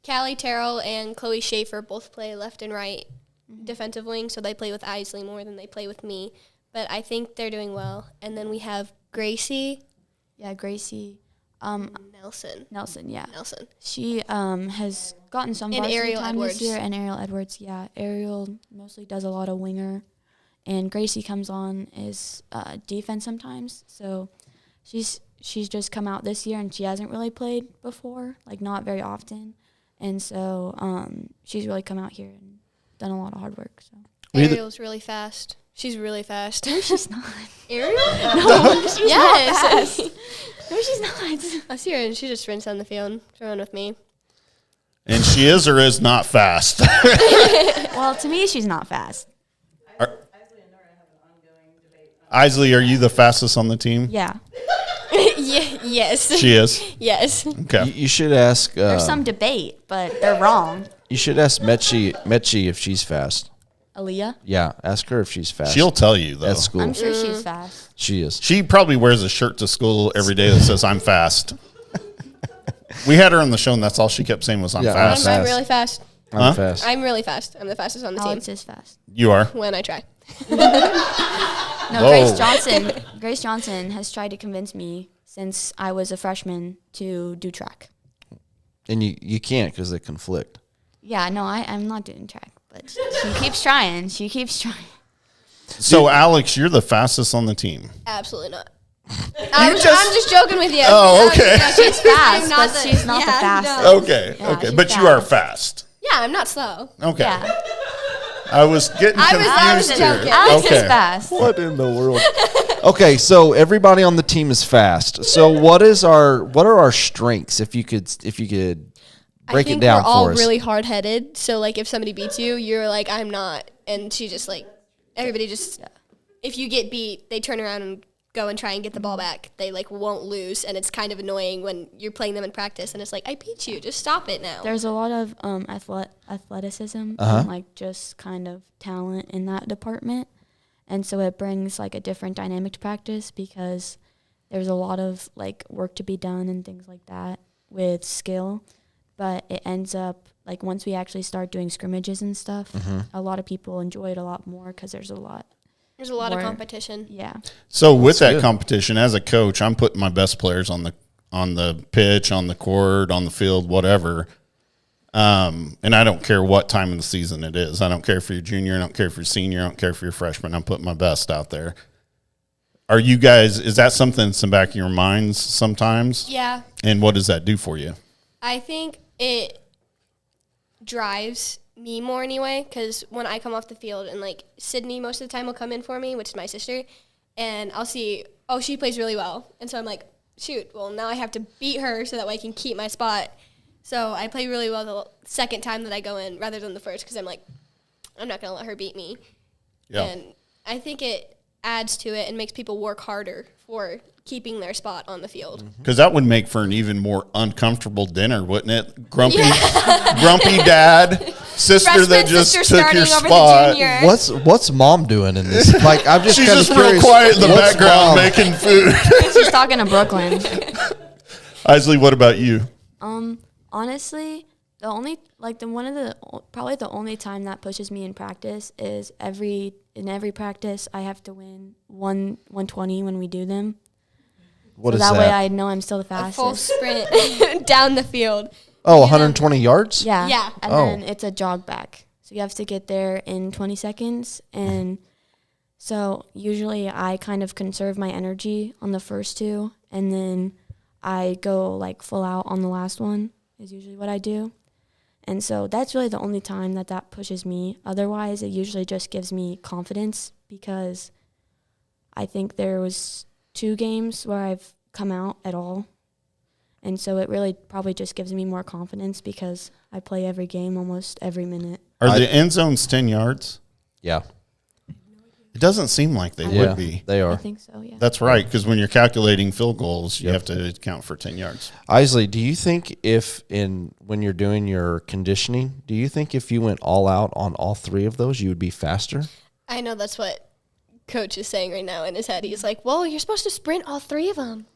Callie Terrell and Chloe Schaefer both play left and right defensive wing, so they play with Aisley more than they play with me. But I think they're doing well. And then we have Gracie Yeah, Gracie. Nelson. Yeah. Nelson. She has gotten some And varsity Ariel time Edwards. this year, and Ariel Edwards. Yeah, Ariel mostly does a lot of winger, and Gracie comes on as defense sometimes. So she's just come out this year, and she hasn't really played before, like not very often, and so she's really come out here and done a lot of hard work. So Ariel's really fast. She's really fast. she's not. Ariel? No, she's Yes. not fast. No, she's not. I see her, and she just sprints on the field, throwing with me. And she is or is not fast. Well, to me, she's not fast. Aisley, are you the fastest on the team? Yeah. Yes. She is. Yes. Okay. you should ask. There's some debate, but they're wrong. You should ask Metchi if she's fast. Aaliyah? Yeah, ask her if she's fast. She'll tell you though. at school. I'm sure she's fast. She is. She probably wears a shirt to school every day that says "I'm fast." We had her on the show, and that's all she kept saying was "I'm Yeah, fast." I'm really fast. I'm Huh? fast. I'm really fast. I'm the fastest on the team Alex is fast. You are. when I try. No, Whoa. Grace Johnson has tried to convince me since I was a freshman to do track. And you can't because they conflict. Yeah, no, I'm not doing track, but she keeps trying. She keeps trying. So, Alex, you're the fastest on the team. Absolutely not. I'm just joking with you. Oh, okay. She's fast, but she's not the fastest. Okay, Yeah, okay, she's but you are fast. fast. Yeah, I'm not slow. Okay, Yeah, I was getting I was confused joking. here. Alex Okay. is fast. What in the world? Okay, so everybody on the team is fast. So what are our strengths? If you could break I think it down we're all for us. really hard headed. So like, if somebody beats you, you're like, I'm not, and she just like, everybody just, if you get beat, they turn around and go and try and get the ball back. They like won't lose, and it's kind of annoying when you're playing them in practice, and it's like, I beat you, just stop it now. There's a lot of athleticism and like just kind of talent in that department, and so it brings like a different dynamic to practice because there's a lot of like work to be done and things like that with skill, but it ends up like once we actually start doing scrimmages and stuff, a lot of people enjoy it a lot more because there's a lot. There's a lot of more- competition. Yeah. So with that good. competition, as a coach, I'm putting my best players on the pitch, on the court, on the field, whatever. And I don't care what time of the season it is. I don't care if you're junior. I don't care if you're senior. I don't care if you're freshman. I'm putting my best out there. Are you guys? Is that something that's in the back of your minds sometimes? Yeah, And what does that do for you? I think it drives me more anyway, because when I come off the field and like Sydney most of the time will come in for me, which is my sister, and I'll see, oh, she plays really well. And so I'm like, shoot, well, now I have to beat her so that way I can keep my spot. So I play really well the second time that I go in rather than the first, because I'm like, I'm not going to let her beat me. Yeah. And I think it adds to it and makes people work harder for keeping their spot on the field. Because that would make for an even more uncomfortable dinner, wouldn't it? Grumpy dad, sister Freshman that just sister took your starting over the spot. junior. What's mom doing in this? Like, I'm just She's kind of just real curious. quiet in the What's background mom? making food. She's talking to Brooklyn. Aisley, what about you? Honestly, probably the only time that pushes me in practice is in every practice I have to win 120 when we do them. What So is that that? way I know I'm still the A full fastest. sprint down the field. Oh, 120 yards? Yeah. Yeah. And Oh. then it's a jog back. So you have to get there in 20 seconds. And so usually I kind of conserve my energy on the first two. And then I go like full out on the last one is usually what I do. And so that's really the only time that pushes me. Otherwise, it usually just gives me confidence because I think there was 2 games where I've come out at all. And so it really probably just gives me more confidence because I play every game almost every minute. Are the end zones 10 yards? Yeah. It doesn't seem like they Yeah, would be. they I are. think so, yeah. That's right, because when you're calculating field goals, you have to count for 10 yards. Aisley, do you think when you're doing your conditioning, do you think if you went all out on all 3 of those, you would be faster? I know that's what Coach is saying right now in his head. He's like, well, you're supposed to sprint all 3 of them.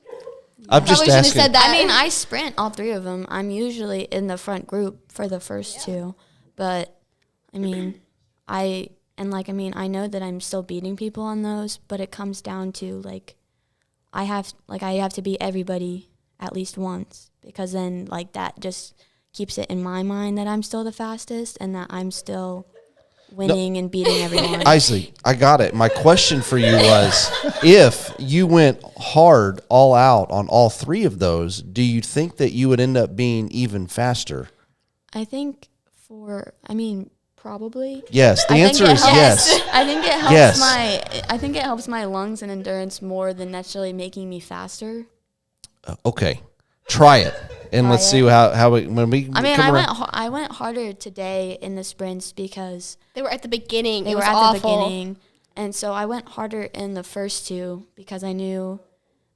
I'm just Probably shouldn't have asking. said that. I mean, I sprint all 3 of them. I'm usually in the front group for the first 2. But, I mean, I know that I'm still beating people on those, but it comes down to, I have to beat everybody at least once because then, that just keeps it in my mind that I'm still the fastest and that I'm still winning and beating everyone. Aisley, I got it. My question for you was, if you went hard all out on all 3 of those, do you think that you would end up being even faster? I think probably. Yes, the I think answer it is helps- yes. I think it helps Yes. I think it helps my lungs and endurance more than necessarily making me faster. Okay, try it, and let's see how it, when we. I mean, come I around- went harder today in the sprints because They were at the beginning. they It were was at awful. the beginning, and so I went harder in the first 2 because I knew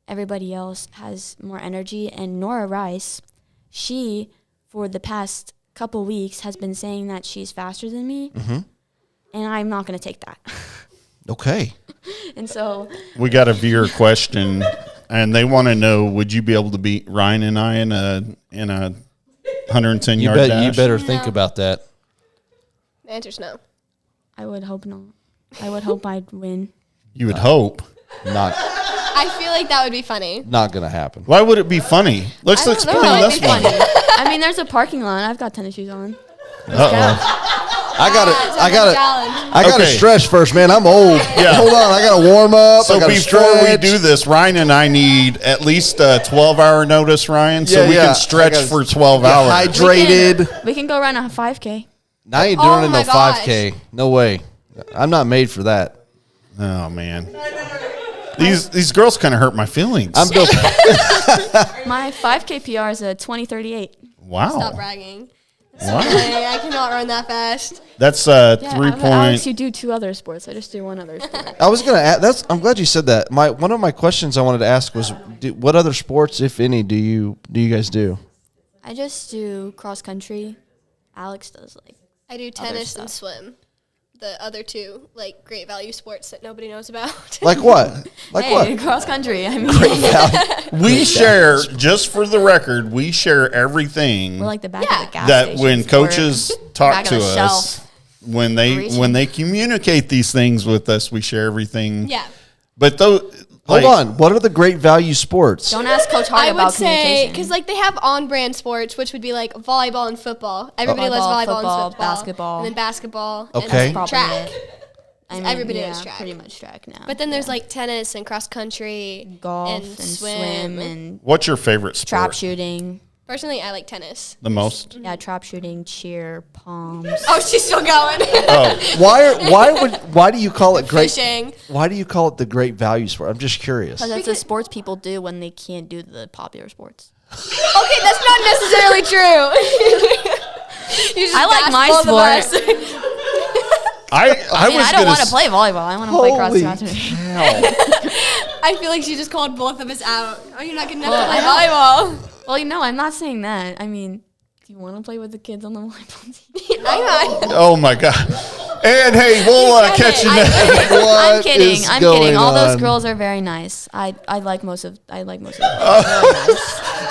everybody else has more energy. And Nora Rice, she for the past couple weeks has been saying that she's faster than me, and I'm not going to take that. Okay. And so We got a viewer question, and they want to know: would you be able to beat Ryan and I in a 110 You yard dash? you better think No. about that. The answer's no. I would hope not. I would hope I'd win. You would hope. Not I feel like that would be funny. not gonna happen. Why would it be funny? Let's explain No, it'd this be one. funny. I mean, there's a parking lot. I've got tennis shoes on. I got it. I got it. Challenge. I got to Okay. stretch first, man. I'm old. Yeah. Hold on. I got to warm up. So I got to before stretch. we do this, Ryan and I need at least a 12-hour notice, Ryan, so Yeah, we yeah. can stretch I gotta for 12 get hours. hydrated. We can go run a 5K. I ain't doing Oh it no my gosh. 5K. No way. I'm not made for that. Oh man, these girls kind of hurt my feelings. I'm built. My 5K PR is a 20:38. Wow, Stop bragging. wow. Hey, I cannot run that fast. That's Yeah, 3 Alex, point. you do 2 other sports. I just do 1 other sport. I was gonna ask. I'm glad you said that. One of my questions I wanted to ask was, what other sports, if any, do you guys do? I just do cross country. Alex does I do tennis stuff. and swim. The other 2, great value sports that nobody knows about. Like what? Like what? cross country. I mean, We share, just for the record, we share everything we're like the back Yeah. of the gas that station when for- coaches talk back of to the us, shelf. when they communicate these things with us, we share everything. Yeah. But though, Hold on. What are the great value sports? Don't ask Coach Hart I about would say, communication. because they have on-brand sports, which would be volleyball and football. Everybody loves Volleyball, volleyball football, and football. basketball. And then basketball. Okay. And Probably track. it. I mean, Everybody yeah, knows track. pretty much track now. But then there's tennis and cross country, golf and and swim and what's your favorite sport? trap shooting. Personally, I like tennis. The most? Yeah, trap shooting, cheer, palms. Oh, she's still going. Oh, Why do you call it great? Fishing. Why do you call it the great value sport? I'm just curious. Because that's the sports people do when they can't do the popular sports. Okay, that's not necessarily true. You just I like gasp my both of us. sport. I I mean, was I don't gonna want to play volleyball. I want to play cross Holy country. cow. I feel like she just called both of us out. Oh, you're not good enough to Well, play I volleyball. Well, I'm not saying that. I mean, do you want to play with the kids on the volleyball team? I know. Oh my god! And hey, we'll catch you next. I'm What kidding. is I'm going kidding. All those on? girls are very nice. I like most of. Really nice.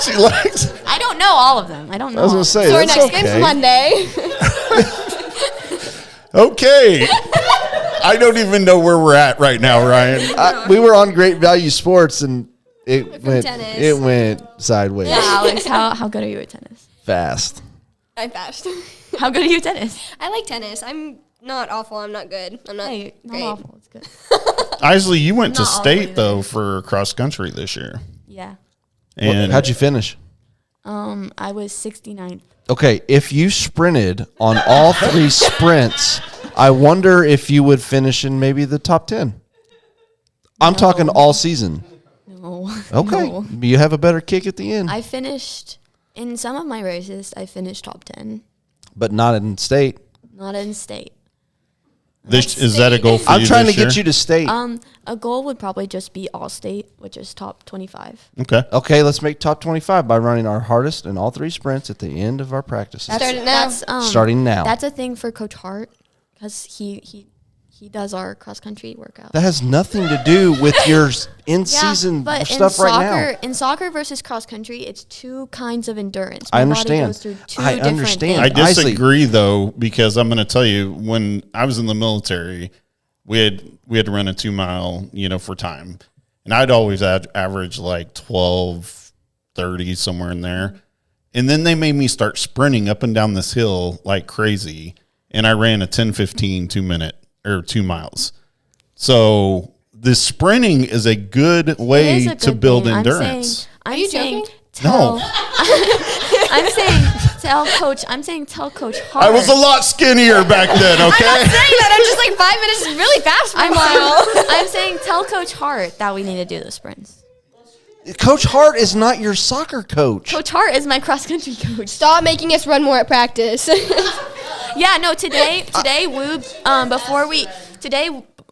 She likes. I don't know all of them. I don't know. I was all gonna of say So our that's next okay. game's Monday. Okay. I don't even know where we're at right now, Ryan. We were on great value sports, and tennis. It went sideways. Yeah, Alex, how good are you at tennis? Fast. I'm fast. How good are you at tennis? I like tennis. I'm not awful. I'm not good. I'm not Hey, not great. awful. It's good. Aisley, you went to Not all the way state though for cross country this year, Yeah. and How'd you finish? I was 69th. Okay, if you sprinted on all 3 sprints, I wonder if you would finish in maybe the top 10. I'm talking all season. No. Okay, No. you have a better kick at the end, I finished in some of my races. I finished top 10, but not in state. not in state. is that a goal for you? I'm trying to this year? get you to state. A goal would probably just be all state, which is top 25. Okay. Okay, let's make top 25 by running our hardest in all 3 sprints at the end of our practices. Start it now. Starting now. That's a thing for Coach Hart because he does our cross country workout. That has nothing to do with your in-season but stuff in right soccer, now. In soccer versus cross country, it's 2 kinds of endurance. I My body understand. goes through 2 I different understand. I things. Aisley. disagree though, because I'm going to tell you, when I was in the military, we had to run a 2 mile, for time, and I'd always average like 12:30 somewhere in there, and then they made me start sprinting up and down this hill like crazy, and I ran a 10:15 2 miles. So the sprinting is a good It way is a to good build thing. endurance. Are you saying joking? tell, No. I'm saying tell Coach Hart. I was a lot skinnier back then. I'm not Okay. saying that. I'm just like 5 minutes is really fast for a mile. I'm saying tell Coach Hart that we need to do the sprints. Coach Hart is not your soccer coach. Coach Hart is my cross country coach. Stop making us run more at practice. Yeah, no, today Woob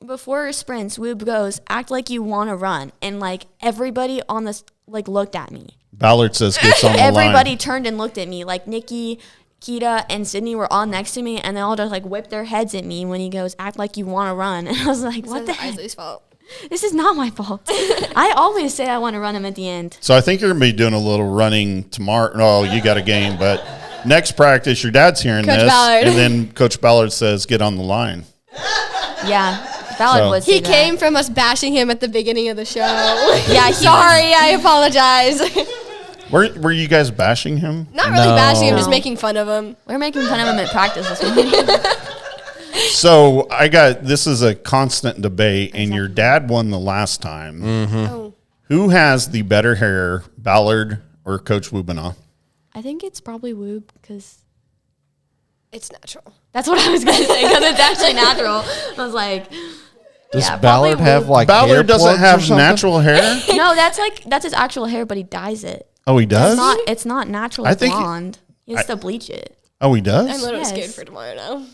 before sprints, Woob goes, act like you want to run, and like everybody on this looked at me. Ballard says gets on the Everybody line. turned and looked at me. Like Nikki, Kita, and Sydney were all next to me, and they all just whipped their heads at me when he goes, act like you want to run. And I was like, what the heck? Isley's fault. This is not my fault. I always say I want to run him at the end. So I think you're going to be doing a little running tomorrow. Oh, you got a game, but next practice, your dad's hearing Coach this, Ballard. and then Coach Ballard says, "Get on the line." Yeah, Ballard So- would say He that. came from us bashing him at the beginning of the show. Yeah, Sorry, I apologize. Were you guys bashing him? Not really bashing him, just No. making fun of him. We're making fun of him at practice this morning. So this is a constant debate, and your dad won the last time. Oh. Who has the better hair, Ballard or Coach Wubbena? I think it's probably Woob because It's natural. that's what I was going to say because it's actually natural. I was like, Does yeah, Ballard probably have Woob. hair Ballard doesn't plugs or have something? natural hair. No, that's his actual hair, but he dyes it. Oh, he does. It's not naturally I think- blonde. He has to bleach it. Oh, he does. I'm literally Yes. scared for tomorrow now.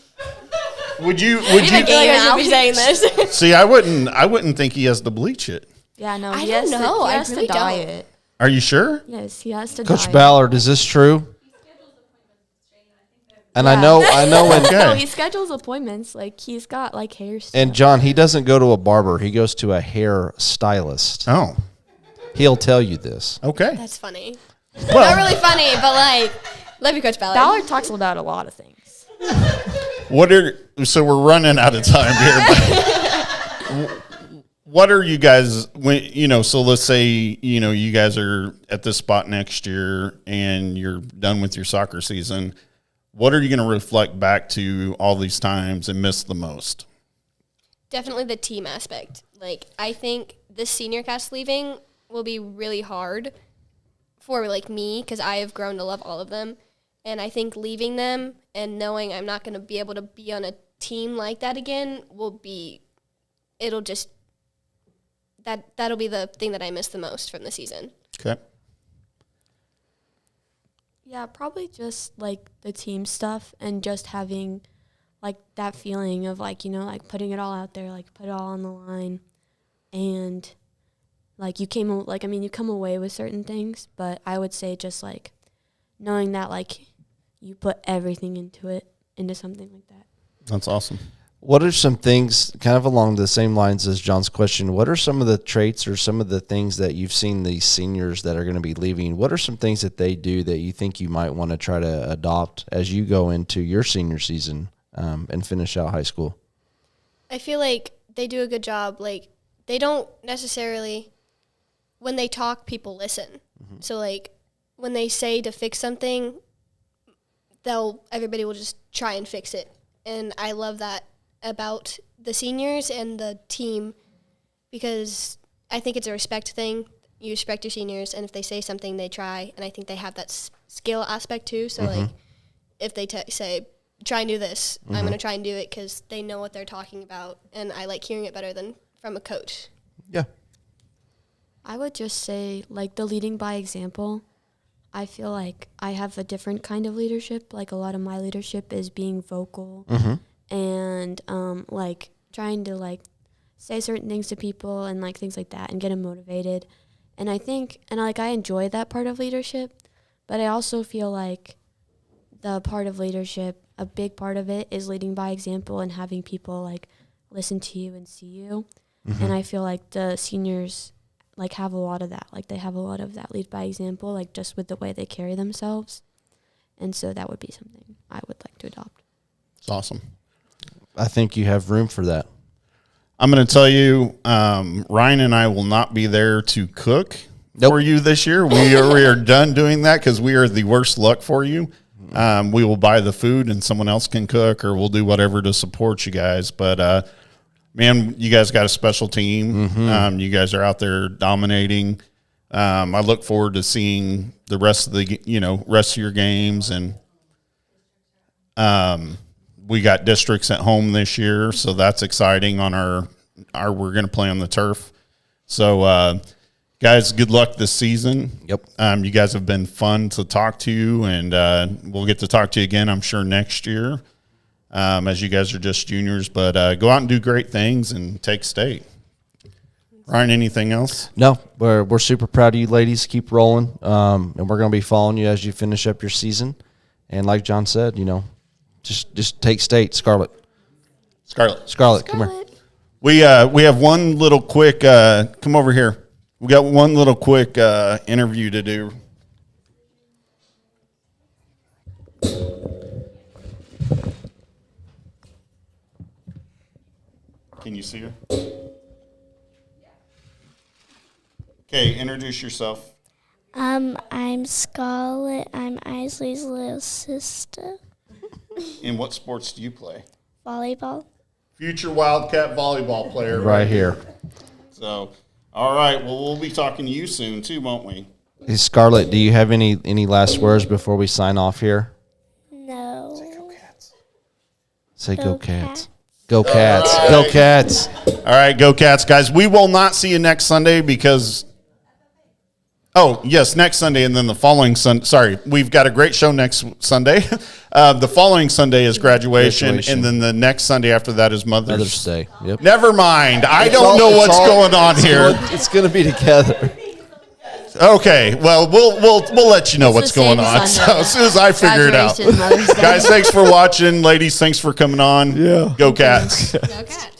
Would you? I feel like I should be saying this. See, I wouldn't think he has to bleach it. Yeah, no, I he don't has know. to, he I has really to dye don't. it. Are you sure? Yes, he has to dye Coach it. Ballard, is this true? And I Yeah. know when Okay. No, he schedules appointments. Like he's got hair stuff. and John, he doesn't go to a barber, he goes to a hair stylist. Oh, He'll tell you this. okay. That's funny. Well, Not really funny, but love you, Coach Ballard. Ballard talks about a lot of things. so we're running out of time here. But what are you guys so let's say you guys are at this spot next year and you're done with your soccer season. What are you going to reflect back to all these times and miss the most? Definitely the team aspect. I think this senior cast leaving will be really hard for me because I have grown to love all of them. And I think leaving them and knowing I'm not going to be able to be on a team like that again that'll be the thing that I miss the most from the season. Okay. Yeah, probably just the team stuff and just having that feeling of putting it all out there, put it all on the line, and you come away with certain things, but I would say just knowing that you put everything into something like that. That's awesome. What are some things, kind of along the same lines as John's question, what are some of the traits or some of the things that you've seen these seniors that are going to be leaving, what are some things that they do that you think you might want to try to adopt as you go into your senior season and finish out high school? I feel like they do a good job. They don't necessarily when they talk, people listen. So like when they say to fix something, everybody will just try and fix it. And I love that about the seniors and the team, because I think it's a respect thing. You respect your seniors, and if they say something, they try. And I think they have that skill aspect too. So like if they say, try and do this, I'm going to try and do it because they know what they're talking about. And I like hearing it better than from a coach. Yeah. I would just say, like, the leading by example. I feel like I have a different kind of leadership. Like, a lot of my leadership is being vocal and, like, trying to, like, say certain things to people and, like, things like that and get them motivated. And I think, I enjoy that part of leadership, but I also feel like the part of leadership, a big part of it is leading by example and having people, like, listen to you and see you. And I feel like the seniors, like, have a lot of that. Like, they have a lot of that lead by example, like, just with the way they carry themselves. And so that would be something I would like to adopt. It's awesome. I think you have room for that. I'm going to tell you, Ryan and I will not be there to cook for you this year. We are done doing that because we are the worst luck for you. We will buy the food and someone else can cook, or we'll do whatever to support you guys. But, man, you guys got a special team. You guys are out there dominating. I look forward to seeing the rest of rest of your games. And we got districts at home this year, so that's exciting. On our we're going to play on the turf. So, guys, good luck this season. Yep. You guys have been fun to talk to, and we'll get to talk to you again, I'm sure, next year. As you guys are just juniors, but go out and do great things and take state. Ryan, anything else? No, we're super proud of you ladies. Keep rolling, and we're going to be following you as you finish up your season. And like John said, just take state. Scarlett, come here. We have one little quick. Come over here. We got one little quick interview to do. Can you see her? Okay, introduce yourself. I'm Scarlett. I'm Aisley's little sister. In what sports do you play? Volleyball. Future Wildcat volleyball player. Right here. So, all right. Well, we'll be talking to you soon too, won't we? Hey, Scarlett, do you have any last words before we sign off here? No. Say go Go Cats. Cats. Go Cats. All right. Go Cats. All right, go Cats, guys. We will not see you next Sunday because next Sunday, and then the following Sunday. Sorry, we've got a great show next Sunday. The following Sunday is graduation, and then the next Sunday after that is Mother's Day. Yep. Never mind. I don't know what's going on here. It's going to be together. Okay, well, we'll let you know what's going on. So as soon as I figure it out. Graduation, Mother's Day. Guys, thanks for watching. Ladies, thanks for coming on. Yeah. Go Cats. Go Cats.